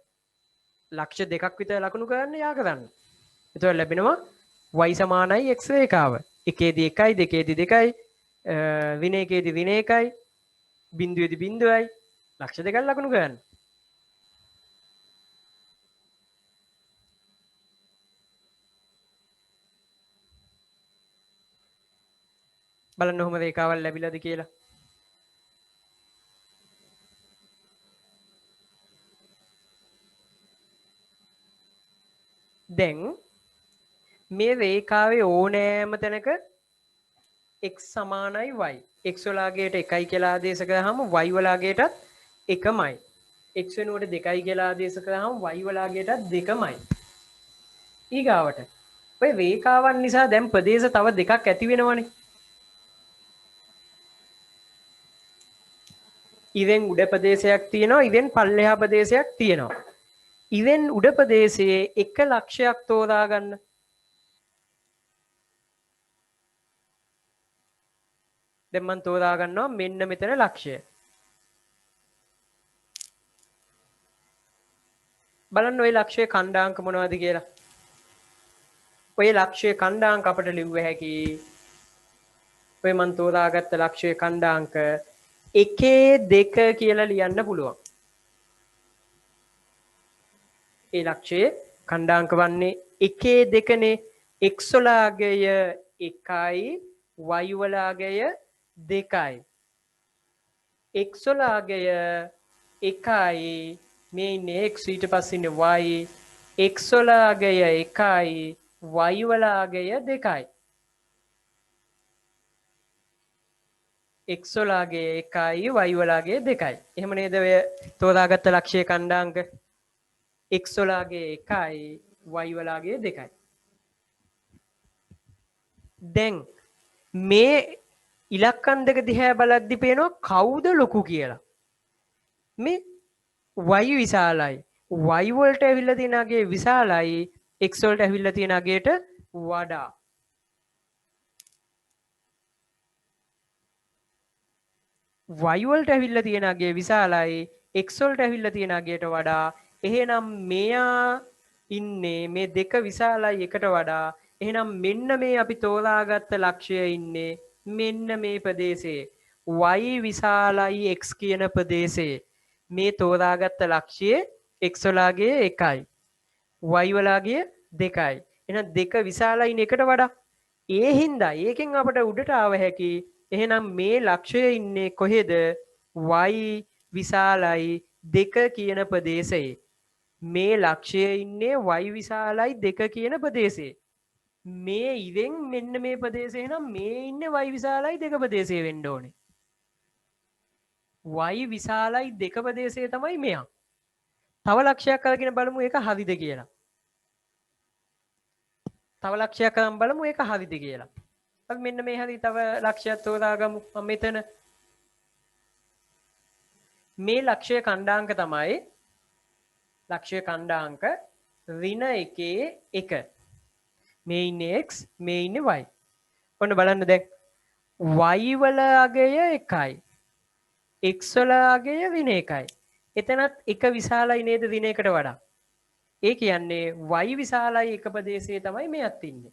ලක්ෂ දෙකක් විතර ලකුණු කරන්න යා කරන්න. එතකොට ලැබෙනවා y සමානයි x රේඛාව. එකේදී 1යි දෙකේදී 2යි විනයකේදී විනය 1යි බිඳුවේදී බිඳුවයි ලක්ෂ දෙකක් ලකුණු කරන්න. බලන්න ඔහොම රේඛාවල් ලැබිලාද කියලා. දැන් මේ රේඛාවේ ඕනෑම තැනක x සමානයි y. x වලාගේට 1යි කියලා ආදේශ කරාම y වලාගේටත් එකමයි. x වෙනුවට 2යි කියලා ආදේශ කරාම y වලාගේටත් දෙකමයි. ඊගාවට ඔය රේඛාවන් නිසා දැන් ප්‍රදේශ තව දෙකක් ඇති වෙනවනේ. ඉවෙන් උඩ ප්‍රදේශයක් තියෙනවා, ඉවෙන් පල්ලෙහා ප්‍රදේශයක් තියෙනවා. ඉවෙන් උඩ ප්‍රදේශයේ එක ලක්ෂයක් තෝරා ගන්න. දැන් මම තෝරා ගන්නවා මෙන්න මෙතන ලක්ෂය. බලන්න ওই ලක්ෂයේ ඛණ්ඩාංක මොනවද කියලා. ඔය ලක්ෂයේ ඛණ්ඩාංක අපිට ලිව්ව හැකි. ඔය මම තෝරාගත්ත ලක්ෂයේ ඛණ්ඩාංක 1 2 කියලා ලියන්න පුළුවන්. ඒ ලක්ෂයේ ඛණ්ඩාංක වන්නේ 1 2නේ. x වලාගය 1යි y වලාගය 2යි. x වලාගය 1යි මේ ඉන්නේ x ඊට පස්සේ ඉන්නේ y. x වලාගය 1යි y වලාගය 2යි. x වලාගය 1යි y වලාගය 2යි. එහෙම නේද ඔය තෝරාගත්ත ලක්ෂයේ ඛණ්ඩාංක? x වලාගය 1යි y වලාගය 2යි. දැන් මේ ඉලක්කම් දෙක දිහා බලද්දි පේනවා කවුද ලොකු කියලා. මේ y විශාලයි. y වලට ඇවිල්ලා තියෙන අගේ විශාලයි x වලට ඇවිල්ලා තියෙන අගේට වඩා. y වලට ඇවිල්ලා තියෙන අගේ විශාලයි x වලට ඇවිල්ලා තියෙන අගේට වඩා. එහෙනම් මෙයා ඉන්නේ මේ දෙක විශාලයි එකට වඩා. එහෙනම් මෙන්න මේ අපි තෝරාගත්ත ලක්ෂය ඉන්නේ මෙන්න මේ ප්‍රදේශයේ. y විශාලයි x කියන ප්‍රදේශයේ. මේ තෝරාගත්ත ලක්ෂයේ x වලාගේ 1යි y වලාගේ 2යි. එහෙනම් දෙක විශාලයිනේ එකට වඩා. ඒ හින්දා ඒකෙන් අපට උඩට ආව හැකි. එහෙනම් මේ ලක්ෂය ඉන්නේ කොහෙද? y විශාලයි 2 කියන ප්‍රදේශයේ. මේ ලක්ෂය ඉන්නේ y විශාලයි 2 කියන ප්‍රදේශයේ. මේ ඉවෙන් මෙන්න මේ ප්‍රදේශේ නම් මේ ඉන්නේ y විශාලයි 2 ප්‍රදේශයේ වෙන්න ඕනේ. y විශාලයි 2 ප්‍රදේශයේ තමයි මෙයා. තව ලක්ෂයක් අරගෙන බලමු ඒක හරිද කියලා. තව ලක්ෂයක් අරන් බලමු ඒක හරිද කියලා. අපි මෙන්න මේ හරි තව ලක්ෂයක් තෝරාගමු. මම මෙතන මේ ලක්ෂයේ ඛණ්ඩාංක තමයි ලක්ෂයේ ඛණ්ඩාංක -1 1. මේ ඉන්නේ x මේ ඉන්නේ y. ඔන්න බලන්න දැන් y වල අගය 1යි. x වල අගය -1යි. එතනත් එක විශාලයි නේද ඍණ 1ට වඩා. ඒ කියන්නේ y විශාලයි එක ප්‍රදේශයේ තමයි මෙයත් ඉන්නේ.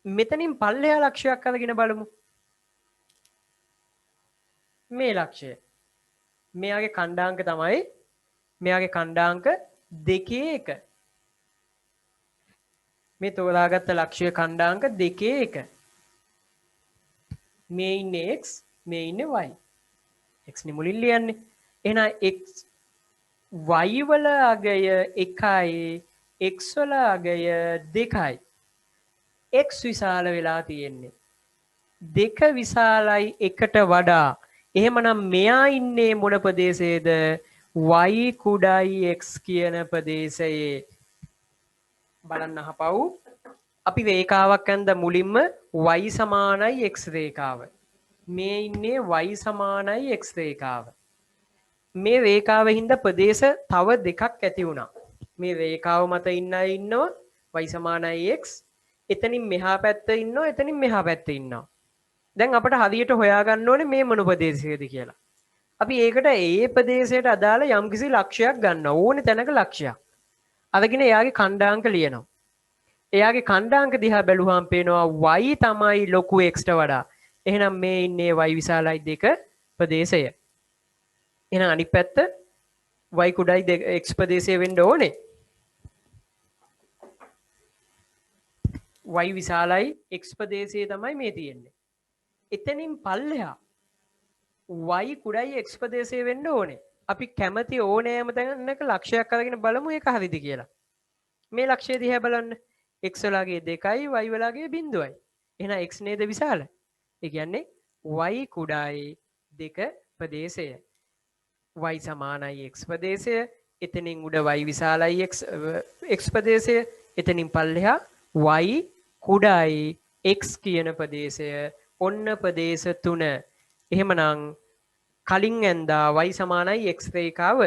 මෙතනින් පල්ලෙහා ලක්ෂයක් අරගෙන බලමු. මේ ලක්ෂය. මෙයාගේ ඛණ්ඩාංක තමයි මෙයාගේ ඛණ්ඩාංක 2 1. මේ තෝරාගත්ත ලක්ෂයේ ඛණ්ඩාංක 2 1. මේ ඉන්නේ x මේ ඉන්නේ y. x නේ මුලින් ලියන්නේ. එහෙනම් x y වල අගය 1යි x වල අගය 2යි. x විශාල වෙලා තියෙන්නේ. 2 විශාලයි 1ට වඩා. එහෙමනම් මෙයා ඉන්නේ මොන ප්‍රදේශයේද? y කුඩයි x කියන ප්‍රදේශයේ. බලන්න අහපව්. අපි රේඛාවක් ඇඳ මුලින්ම y සමානයි x රේඛාව. මේ ඉන්නේ y සමානයි x රේඛාව. මේ රේඛාවෙන් හින්දා ප්‍රදේශ තව දෙකක් ඇති වුණා. මේ රේඛාව මත ඉන්න අය ඉන්නවා y සමානයි x. එතනින් මෙහා පැත්ත ඉන්නවා එතනින් මෙහා පැත්ත ඉන්නවා. දැන් අපිට හරියට හොයාගන්න ඕනේ මේ මොන ප්‍රදේශයේද කියලා. අපි ඒකට ඒ ප්‍රදේශයට අදාළ යම්කිසි ලක්ෂයක් ගන්න ඕනේ තැනක ලක්ෂයක්. අරගෙන එයාගේ ඛණ්ඩාංක ලියනවා. එයාගේ ඛණ්ඩාංක දිහා බැලුවාම පේනවා y තමයි ලොකු x ට වඩා. එහෙනම් මේ ඉන්නේ y විශාලයි 2 ප්‍රදේශය. එහෙනම් අනිත් පැත්ත y කුඩයි x ප්‍රදේශය වෙන්න ඕනේ. y විශාලයි x ප්‍රදේශයේ තමයි මේ තියෙන්නේ. එතනින් පල්ලෙහා y කුඩයි x ප්‍රදේශයේ වෙන්න ඕනේ. අපි කැමති ඕනෑම තැනක ලක්ෂයක් අරගෙන බලමු ඒක හරිද කියලා. මේ ලක්ෂය දිහා බලන්න. x වලගේ 2යි y වලගේ 0යි. එහෙනම් x නේද විශාල? ඒ කියන්නේ y කුඩායි 2 ප්‍රදේශය. y සමානයි x ප්‍රදේශය. එතනින් උඩ y විශාලයි x ප්‍රදේශය. එතනින් පල්ලෙහා y කුඩායි x කියන ප්‍රදේශය. ඔන්න ප්‍රදේශ 3. එහෙමනම් කලින් ඇන්දා y සමානයි x රේඛාව.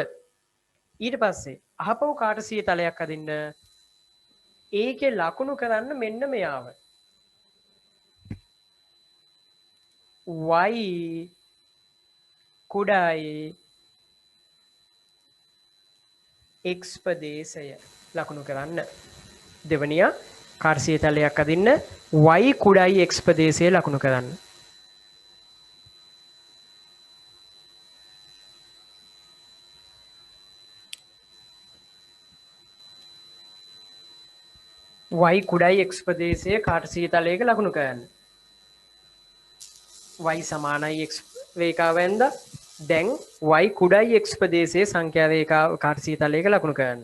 ඊට පස්සේ අහපව කාටසිය තලයක් අදින්න. ඒකේ ලකුණු කරන්න මෙන්න මෙයාව. y කුඩායි x ප්‍රදේශය ලකුණු කරන්න. දෙවනියා කාර්සිය තලයක් අදින්න y කුඩායි x ප්‍රදේශය ලකුණු කරන්න. y කුඩායි x ප්‍රදේශයේ කාර්සිය තලයක ලකුණු කරන්න. y සමානයි x රේඛාව ඇඳ දැන් y කුඩායි x ප්‍රදේශයේ සංඛ්‍යා රේඛාව කාර්සිය තලයක ලකුණු කරන්න.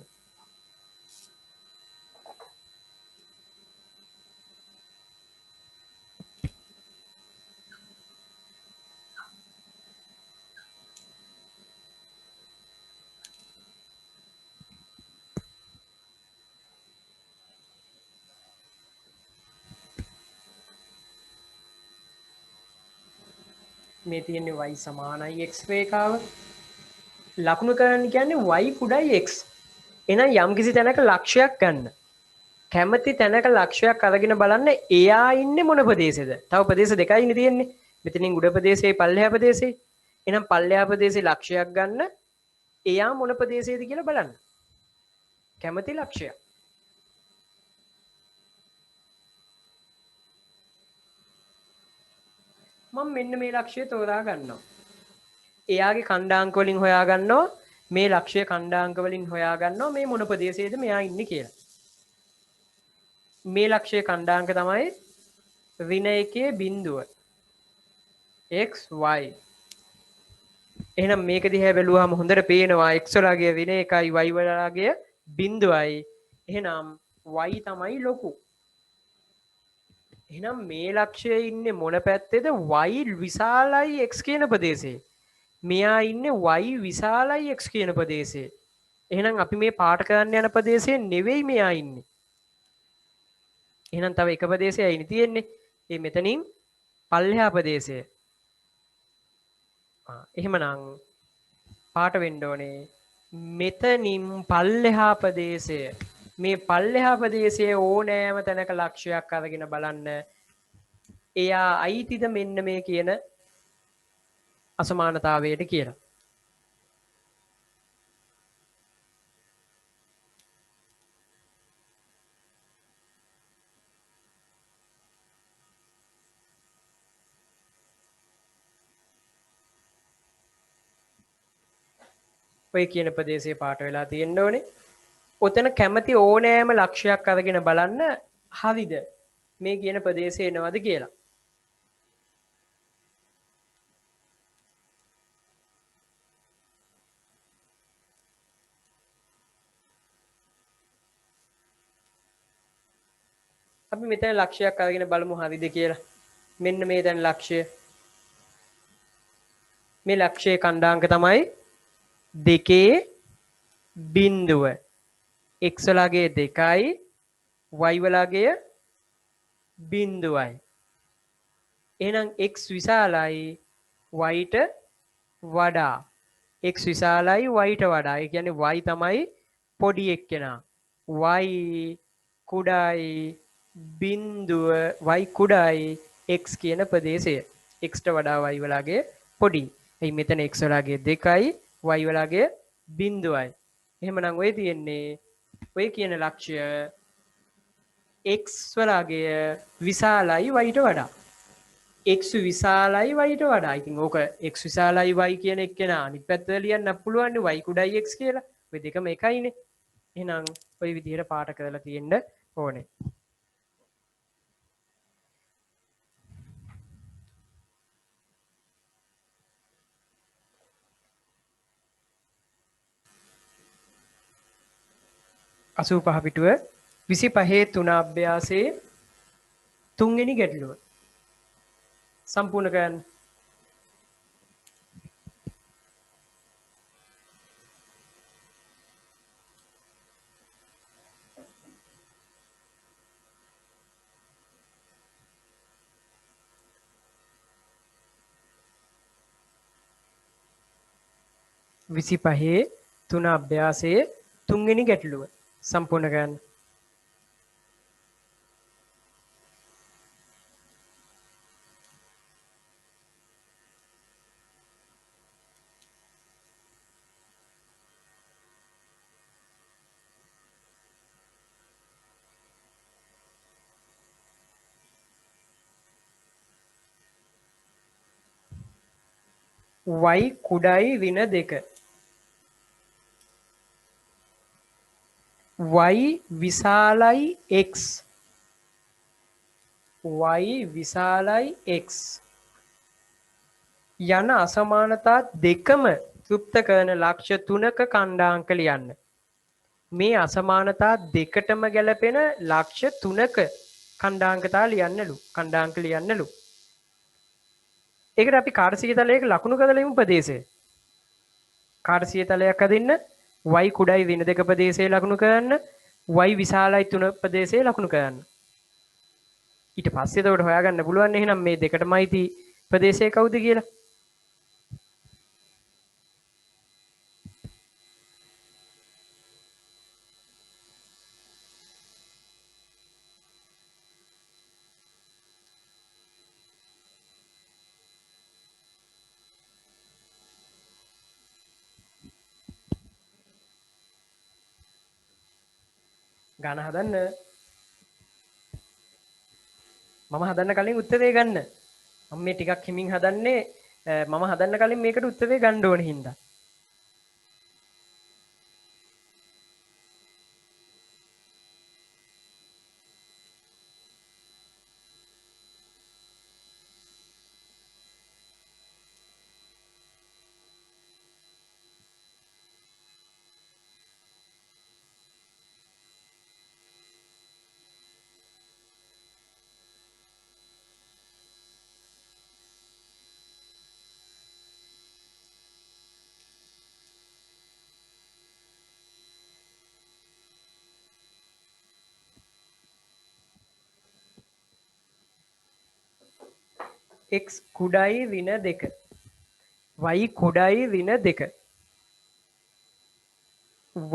මේ තියෙන්නේ y සමානයි x රේඛාව ලකුණු කරන්න කියන්නේ y කුඩායි x. එහෙනම් යම්කිසි තැනක ලක්ෂයක් ගන්න. කැමති තැනක ලක්ෂයක් අරගෙන බලන්න එයා ඉන්නේ මොන ප්‍රදේශෙද? තව ප්‍රදේශ දෙකයිනේ තියෙන්නේ. මෙතනින් උඩ ප්‍රදේශයේ පල්ලෙහා ප්‍රදේශයේ. එහෙනම් පල්ලෙහා ප්‍රදේශේ ලක්ෂයක් ගන්න. එයා මොන ප්‍රදේශයේද කියලා බලන්න. කැමති ලක්ෂයක්. මම මෙන්න මේ ලක්ෂය තෝරා ගන්නවා. එයාගේ ඛණ්ඩාංක වලින් හොයා ගන්නවා මේ ලක්ෂය ඛණ්ඩාංක වලින් හොයා ගන්නවා මේ මොන ප්‍රදේශයේද මෙයා ඉන්නේ කියලා. මේ ලක්ෂයේ ඛණ්ඩාංක තමයි ඍණ 1 බිඳුව x y. එහෙනම් මේක දිහා බැලුවාම හොඳට පේනවා x වලගේ ඍණ 1යි y වලගේ බිඳුවයි. එහෙනම් y තමයි ලොකු. එහෙනම් මේ ලක්ෂයේ ඉන්නේ මොන පැත්තේද? y විශාලයි x කියන ප්‍රදේශයේ. මෙයා ඉන්නේ y විශාලයි x කියන ප්‍රදේශයේ. එහෙනම් අපි මේ පාට කරන්න යන ප්‍රදේශයේ නෙවෙයි මෙයා ඉන්නේ. එහෙනම් තව එක ප්‍රදේශයයි තියෙන්නේ. ඒ මෙතනින් පල්ලෙහා ප්‍රදේශය. එහෙමනම් පාට වෙන්න ඕනේ මෙතනින් පල්ලෙහා ප්‍රදේශය. මේ පල්ලෙහා ප්‍රදේශයේ ඕනෑම තැනක ලක්ෂයක් අරගෙන බලන්න. එයා අයිතිද මෙන්න මේ කියන අසමානතාවයට කියලා. ඔය කියන ප්‍රදේශයේ පාට වෙලා තියෙන්න ඕනේ. ඔතන කැමති ඕනෑම ලක්ෂයක් අරගෙන බලන්න හරිද මේ කියන ප්‍රදේශය එනවද කියලා. අපි මෙතන ලක්ෂයක් අරගෙන බලමු හරිද කියලා. මෙන්න මේ දැන් ලක්ෂය. මේ ලක්ෂයේ ඛණ්ඩාංක තමයි 2 බිඳුව. x වලගේ 2යි y වලගේ බිඳුවයි. එහෙනම් x විශාලයි y ට වඩා. x විශාලයි y ට වඩා. ඒ කියන්නේ y තමයි පොඩි එක්කෙනා. y කුඩායි බිඳුව y කුඩායි x කියන ප්‍රදේශය. x ට වඩා y වලගේ පොඩි. එයි මෙතන x වලගේ 2යි y වලගේ බිඳුවයි. එහෙමනම් ඔය තියෙන්නේ ඔය කියන ලක්ෂය x වලගේ විශාලයි y ට වඩා. x විශාලයි y ට වඩා. ඉතින් ඕක x විශාලයි y කියන එක්කෙනා අනිත් පැත්තට ලියන්න පුළුවන් නේ y කුඩායි x කියලා. ඔය දෙකම එකයිනේ. එහෙනම් ඔය විදිහට පාට කරලා තියෙන්න ඕනේ. 85 පිටුව 25 3 අභ්‍යාසයේ තුන්වෙනි ගැටලුව සම්පූර්ණ කරන්න. විසි පහේ තුන අභ්‍යාසයේ තුන්වෙනි ගැටලුව සම්පූර්ණ කරන්න. y කුඩයි ඍණ 2 y විශාලයි x y විශාලයි x යන අසමානතා දෙකම තෘප්ත කරන ලක්ෂ 3ක ඛණ්ඩාංක ලියන්න. මේ අසමානතා දෙකටම ගැලපෙන ලක්ෂ 3ක ඛණ්ඩාංකතා ඛණ්ඩාංක ලියන්නලු. ඒකට අපි කාර්සිය තලයක ලකුණු කළේමු ප්‍රදේශය. කාර්සිය තලයක් හදින්න y කුඩයි ඍණ 2 ප්‍රදේශයේ ලකුණු කරන්න y විශාලයි 3 ප්‍රදේශයේ ලකුණු කරන්න. ඊට පස්සේ එතකොට හොයාගන්න පුළුවන් එහෙනම් මේ දෙකටමයි ප්‍රදේශය කවුද කියලා. ගාන හදන්න. මම හදන්න කලින් උත්තරේ ගන්න. මම මේ ටිකක් හිමින් හදන්නේ මම හදන්න කලින් මේකට උත්තරේ ගන්න ඕන හින්දා. x කුඩයි ඍණ 2 y කුඩයි ඍණ 2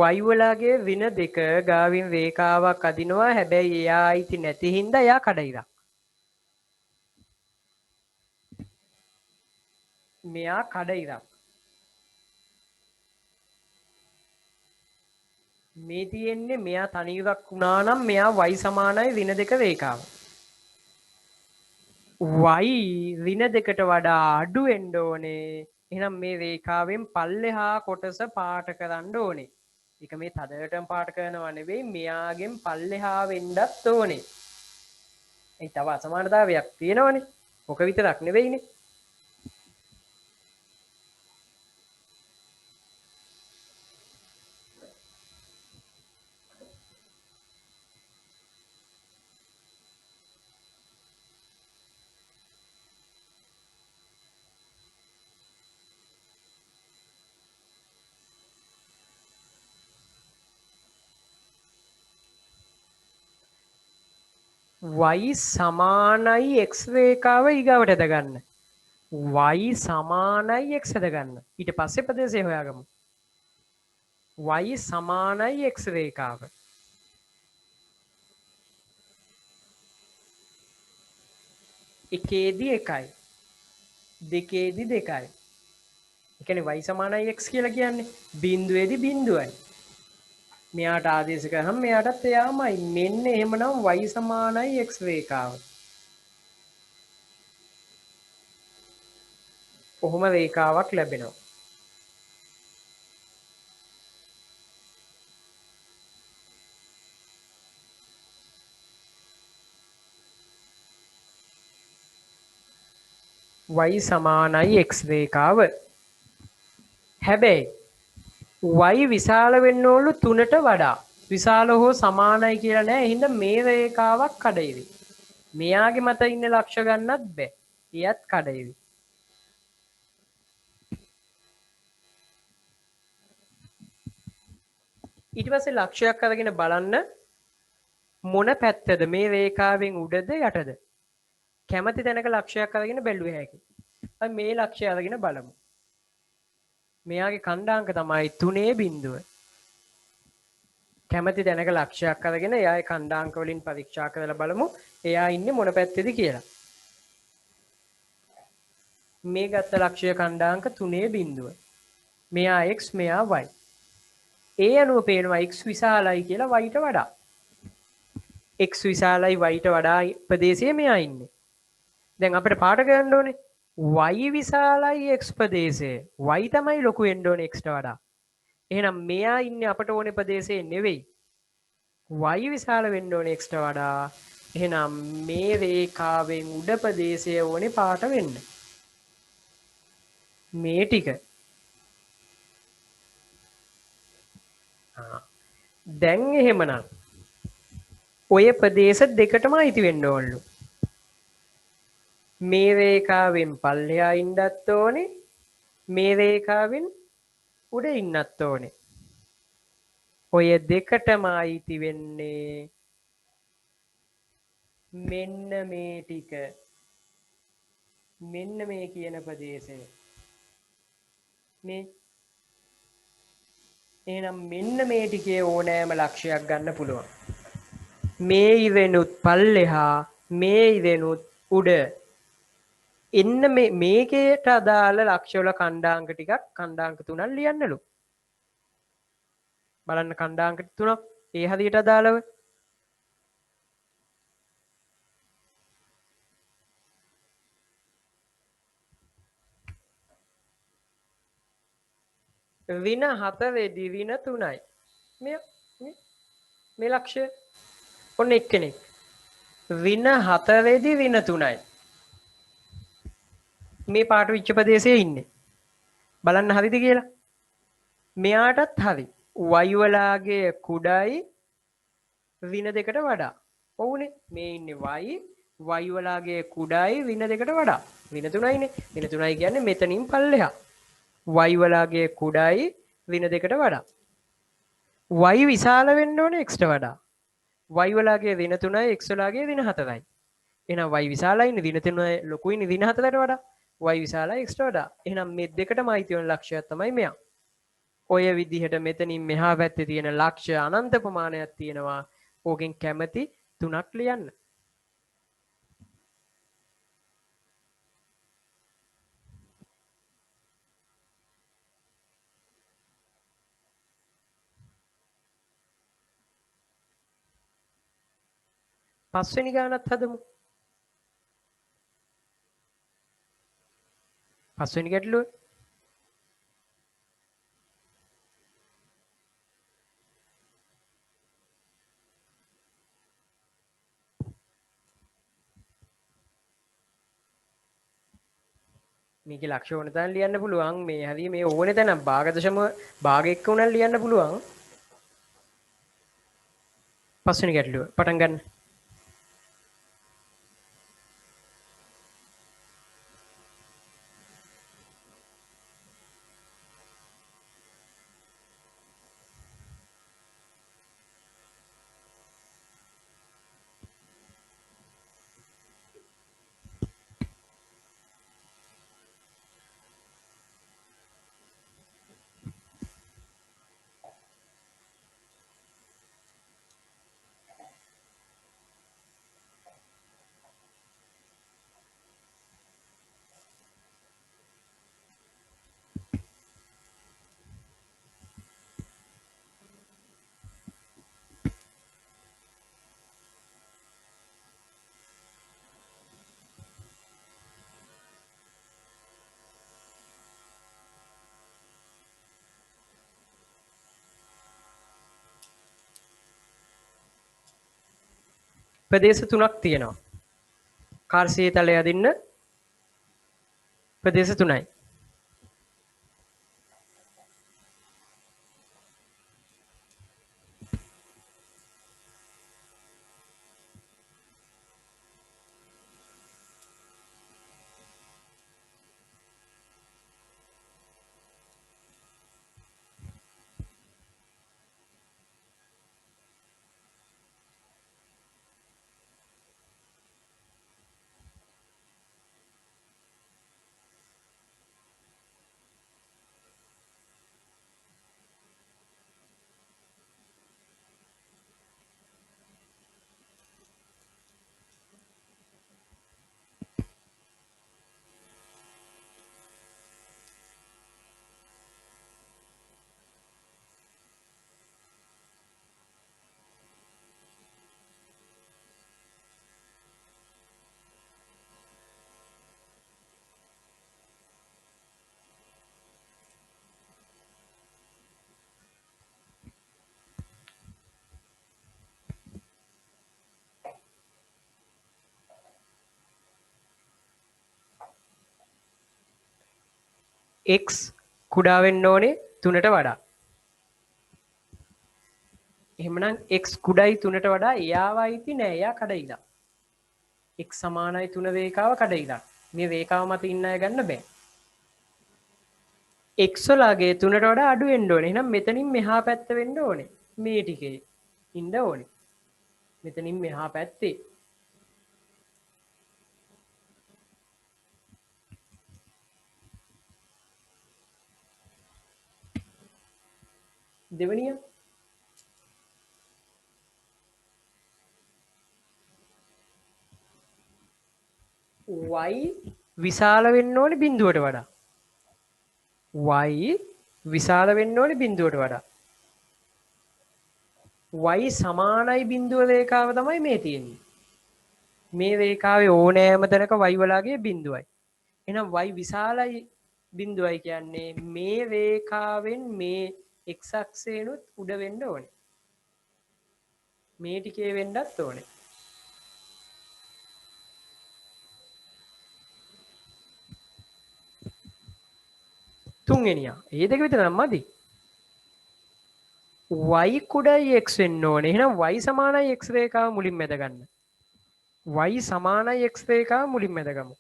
y වලගේ ඍණ 2 ගාවින් රේඛාවක් අදිනවා. හැබැයි එයා අයිති නැති හින්දා එයා කඩයිරක්. මෙයා කඩයිරක්. මේ තියෙන්නේ මෙයා තනියුරක් වුණා නම් මෙයා y සමානයි ඍණ 2 රේඛාව. y ඍණ 2ට වඩා අඩු වෙන්න ඕනේ. එහෙනම් මේ රේඛාවෙන් පල්ලෙහා කොටස පාට කරන්න ඕනේ. ඒක මේ තදටම පාට කරනව නෙවෙයි මෙයාගෙන් පල්ලෙහා වෙන්නත් ඕනේ. ඒ තව අසමානතාවයක් තියෙනවනේ. ඔක විතරක් නෙවෙයිනේ. y සමානයි x රේඛාව ඊගාවට ඇදගන්න. y සමානයි x ඇදගන්න. ඊට පස්සේ ප්‍රදේශය හොයාගමු. y සමානයි x රේඛාව. එකේදී එකයි. දෙකේදී දෙකයි. ඒ කියන්නේ y සමානයි x කියලා කියන්නේ බිඳුවේදී බිඳුවයි. මෙයාට ආදේශ කරාම මෙයාටත් එයාමයි. මෙන්න එහෙමනම් y සමානයි x රේඛාව. කොහොම රේඛාවක් ලැබෙනවා. y සමානයි x රේඛාව. හැබැයි y විශාල වෙන්න ඕන 3ට වඩා. විශාල හෝ සමානයි කියලා නෑ. එහෙනම් මේ රේඛාවක් කඩේවි. මෙයාගේ මත ඉන්න ලක්ෂ ගන්නත් බෑ. එයත් කඩේවි. ඊට පස්සේ ලක්ෂයක් අරගෙන බලන්න මොන පැත්තද මේ රේඛාවෙන් උඩද යටද? කැමති තැනක ලක්ෂයක් අරගෙන බැලුව හැකියි. අපි මේ ලක්ෂය අරගෙන බලමු. මෙයාගේ ඛණ්ඩාංක තමයි 3.0. කැමති තැනක ලක්ෂයක් අරගෙන එයාගේ ඛණ්ඩාංක වලින් පරීක්ෂා කරලා බලමු එයා ඉන්නේ මොන පැත්තේද කියලා. මේ ගත්ත ලක්ෂය ඛණ්ඩාංක 3.0. මෙයා x මෙයා y. ඒ අනුව පේනවා x විශාලයි කියලා y ට වඩා. x විශාලයි y ට වඩා ප්‍රදේශයේ මෙයා ඉන්නේ. දැන් අපිට පාඩ ගන්න ඕනේ y විශාලයි x ප්‍රදේශයේ y තමයි ලොකු වෙන්න ඕනේ x ට වඩා. එහෙනම් මෙයා ඉන්නේ අපට ඕනේ ප්‍රදේශයේ නෙවෙයි. y විශාල වෙන්න ඕනේ x ට වඩා. එහෙනම් මේ රේඛාවෙන් උඩ ප්‍රදේශය ඕනේ පාට වෙන්න. මේ ටික. දැන් එහෙමනම් ඔය ප්‍රදේශ දෙකටම අයිති වෙන්න ඕනලු. මේ රේඛාවෙන් පල්ලෙහා ඉන්නත් ඕනේ. මේ රේඛාවෙන් උඩ ඉන්නත් ඕනේ. ඔය දෙකටම අයිති වෙන්නේ මෙන්න මේ ටික. මෙන්න මේ කියන ප්‍රදේශය. මේ එහෙනම් මෙන්න මේ ටිකේ ඕනෑම ලක්ෂයක් ගන්න පුළුවන්. මේ ඉරෙනුත් පල්ලෙහා මේ ඉරෙනුත් උඩ එන්න මේකේට අදාළ ලක්ෂවල ඛණ්ඩාංක ටිකක් ඛණ්ඩාංක 3ක් ලියන්නලු. බලන්න ඛණ්ඩාංක 3ක් ඒ හරියට අදාළව වින 7 වෙදි වින 3යි. මේ ලක්ෂය ඔන්න එක්කෙනෙක්. වින 7 වෙදි වින 3යි. මේ පාට විච්ච ප්‍රදේශයේ ඉන්නේ. බලන්න හරිද කියලා. මෙයාටත් හරි. y වලාගේ කුඩයි වින දෙකට වඩා. ඔව්නේ. මේ ඉන්නේ y වලාගේ කුඩයි වින දෙකට වඩා. වින 3යිනේ. වින 3යි කියන්නේ මෙතනින් පල්ලෙහා. y වලාගේ කුඩයි වින දෙකට වඩා. y විශාල වෙන්න ඕනේ x ට වඩා. y වලාගේ වින 3යි x වලාගේ වින 4යි. එහෙනම් y විශාලයිනේ වින 3 ලොකුයිනේ වින 4ට වඩා. y විශාලයි x ට වඩා. එහෙනම් මේ දෙකටම අයිති වෙන ලක්ෂයක් තමයි මෙයා. ඔය විදිහට මෙතනින් මෙහා පැත්තේ තියෙන ලක්ෂ අනන්ත ප්‍රමාණයක් තියෙනවා. ඕකෙන් කැමති 3ක් ලියන්න. පස්වෙනි ගානත් හදමු. පස්වෙනි ගැටලුව. මේකේ ලක්ෂ ඕන තැන ලියන්න පුළුවන්. මේ හරිය මේ ඕනේ තැන භාග දශම භාග එක්ක උනන් ලියන්න පුළුවන්. පස්වෙනි ගැටලුව පටන් ගන්න. ප්‍රදේශ 3ක් තියෙනවා. කාර්සිය තලය අදින්න ප්‍රදේශ 3යි. x කුඩා වෙන්න ඕනේ 3ට වඩා. එහෙමනම් x කුඩයි 3ට වඩා එයාව අයිති නෑ. එයා කඩයිලා. x සමානයි 3 රේඛාව කඩයිලා. මේ රේඛාව මත ඉන්න අය ගන්න බෑ. x වලගේ 3ට වඩා අඩු වෙන්න ඕනේ. එහෙනම් මෙතනින් මෙහා පැත්ත වෙන්න ඕනේ. මේ ටිකේ ඉන්න ඕනේ. මෙතනින් මෙහා පැත්තේ දෙවනිය y විශාල වෙන්න ඕනේ බිඳුවට වඩා. y විශාල වෙන්න ඕනේ බිඳුවට වඩා. y සමානයි බිඳුව රේඛාව තමයි මේ තියෙන්නේ. මේ රේඛාවේ ඕනෑම තැනක y වලගේ බිඳුවයි. එහෙනම් y විශාලයි බිඳුවයි කියන්නේ මේ රේඛාවෙන් මේ x අක්ෂේනුත් උඩ වෙන්න ඕනේ. මේ ටිකේ වෙන්නත් ඕනේ. තුන්වෙනියා. ඒ දෙක විතර නම් මදි. y කුඩයි x වෙන්න ඕනේ. එහෙනම් y සමානයි x රේඛාව මුලින් මැද ගන්න. y සමානයි x රේඛාව මුලින් මැද ගමු.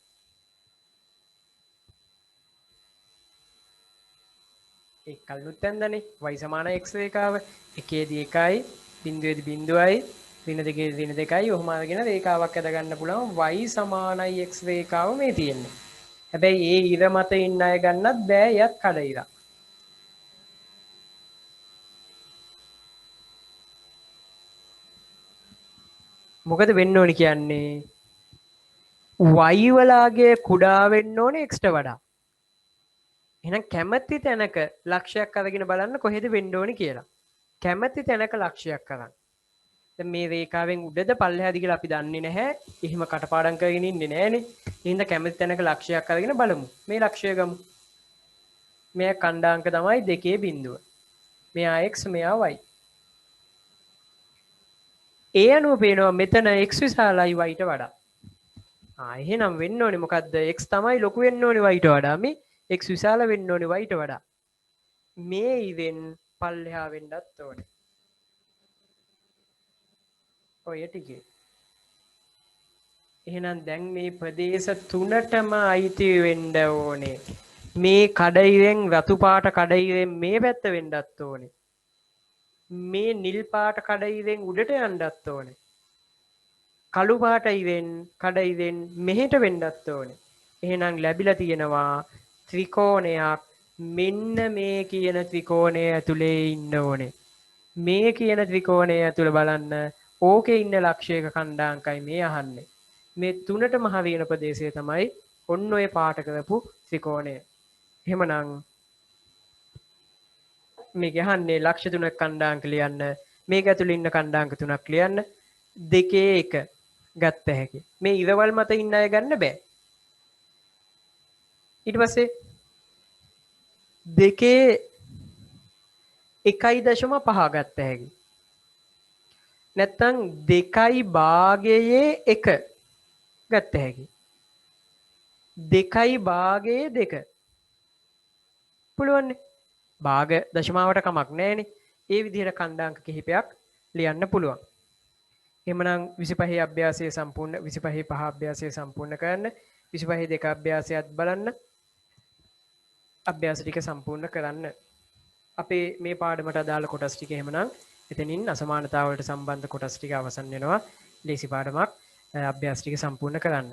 ඒක කලිනුත් දැන්දනේ y සමානයි x රේඛාව එකේදී 1යි බිඳුවේදී බිඳුවයි ඍණ දෙකේදී ඍණ 2යි ඔහොම අරගෙන රේඛාවක් ඇද ගන්න පුළුවන් y සමානයි x රේඛාව මේ තියෙන්නේ. හැබැයි ඒ ඉර මත ඉන්න අය ගන්නත් බෑ යත් කඩයිලා. මොකද වෙන්න ඕනි කියන්නේ y වලගේ කුඩා වෙන්න ඕනේ x ට වඩා. එහෙනම් කැමැති තැනක ලක්ෂයක් අරගෙන බලන්න කොහෙද වෙන්න ඕනි කියලා. කැමැති තැනක ලක්ෂයක් අරන්. දැන් මේ රේඛාවෙන් උඩද පල්ලෙහාද කියලා අපි දන්නේ නැහැ. එහෙම කටපාඩම් කරගෙන ඉන්නේ නැහනේ. එහෙනම් කැමැති තැනක ලක්ෂයක් අරගෙන බලමු. මේ ලක්ෂය ගමු. මේ කණ්ඩාංක තමයි 2 බිඳුව. මෙයා x මෙයා y. ඒ අනුව පේනවා මෙතන x විශාලයි y ට වඩා. එහෙනම් වෙන්න ඕනේ මොකද්ද? x තමයි ලොකු වෙන්න ඕනේ y ට වඩා. මේ x විශාල වෙන්න ඕනේ y ට වඩා. මේ ඉවෙන් පල්ලෙහා වෙන්නත් ඕනේ. ඔය ටිකේ. එහෙනම් දැන් මේ ප්‍රදේශ තුනටම අයිති වෙන්න ඕනේ. මේ කඩයිරෙන් රතු පාට කඩයිරෙන් මේ පැත්ත වෙන්නත් ඕනේ. මේ නිල් පාට කඩයිරෙන් උඩට යන්නත් ඕනේ. කළු පාට ඉරෙන් කඩයිරෙන් මෙහෙට වෙන්නත් ඕනේ. එහෙනම් ලැබිලා තියෙනවා ත්‍රිකෝණයක්. මෙන්න මේ කියන ත්‍රිකෝණය ඇතුලේ ඉන්න ඕනේ. මේ කියන ත්‍රිකෝණය ඇතුළ බලන්න ඕකේ ඉන්න ලක්ෂයක කණ්ඩාංකයි මේ අහන්නේ. මේ තුනටම හරියන ප්‍රදේශය තමයි ඔන්න ඔය පාට කරපු ත්‍රිකෝණය. එහෙමනම් මේක අහන්නේ ලක්ෂ 3ක් කණ්ඩාංක ලියන්න. මේක ඇතුළේ ඉන්න කණ්ඩාංක 3ක් ලියන්න. දෙකේ එක ගත්ත හැකි. මේ ඉරවල් මත ඉන්න අය ගන්න බෑ. ඊට පස්සේ දෙකේ 1.5 ගත්ත හැකි. නැත්තම් 2 භාගයේ 1 ගත්ත හැකි. 2 භාගයේ 2 පුළුවන් නේ. භාග දශමාවට කමක් නැහැනේ. ඒ විදිහට කණ්ඩාංක කිහිපයක් ලියන්න පුළුවන්. එහෙමනම් 25 අභ්‍යාසය සම්පූර්ණ 25 5 අභ්‍යාසය සම්පූර්ණ කරන්න. 25 2 අභ්‍යාසයත් බලන්න. අභ්‍යාස ටික සම්පූර්ණ කරන්න. අපේ මේ පාඩමට අදාළ කොටස් ටික එහෙමනම් එතනින් අසමානතාවලට සම්බන්ධ කොටස් ටික අවසන් වෙනවා. ලේසි පාඩමක් අභ්‍යාස ටික සම්පූර්ණ කරන්න.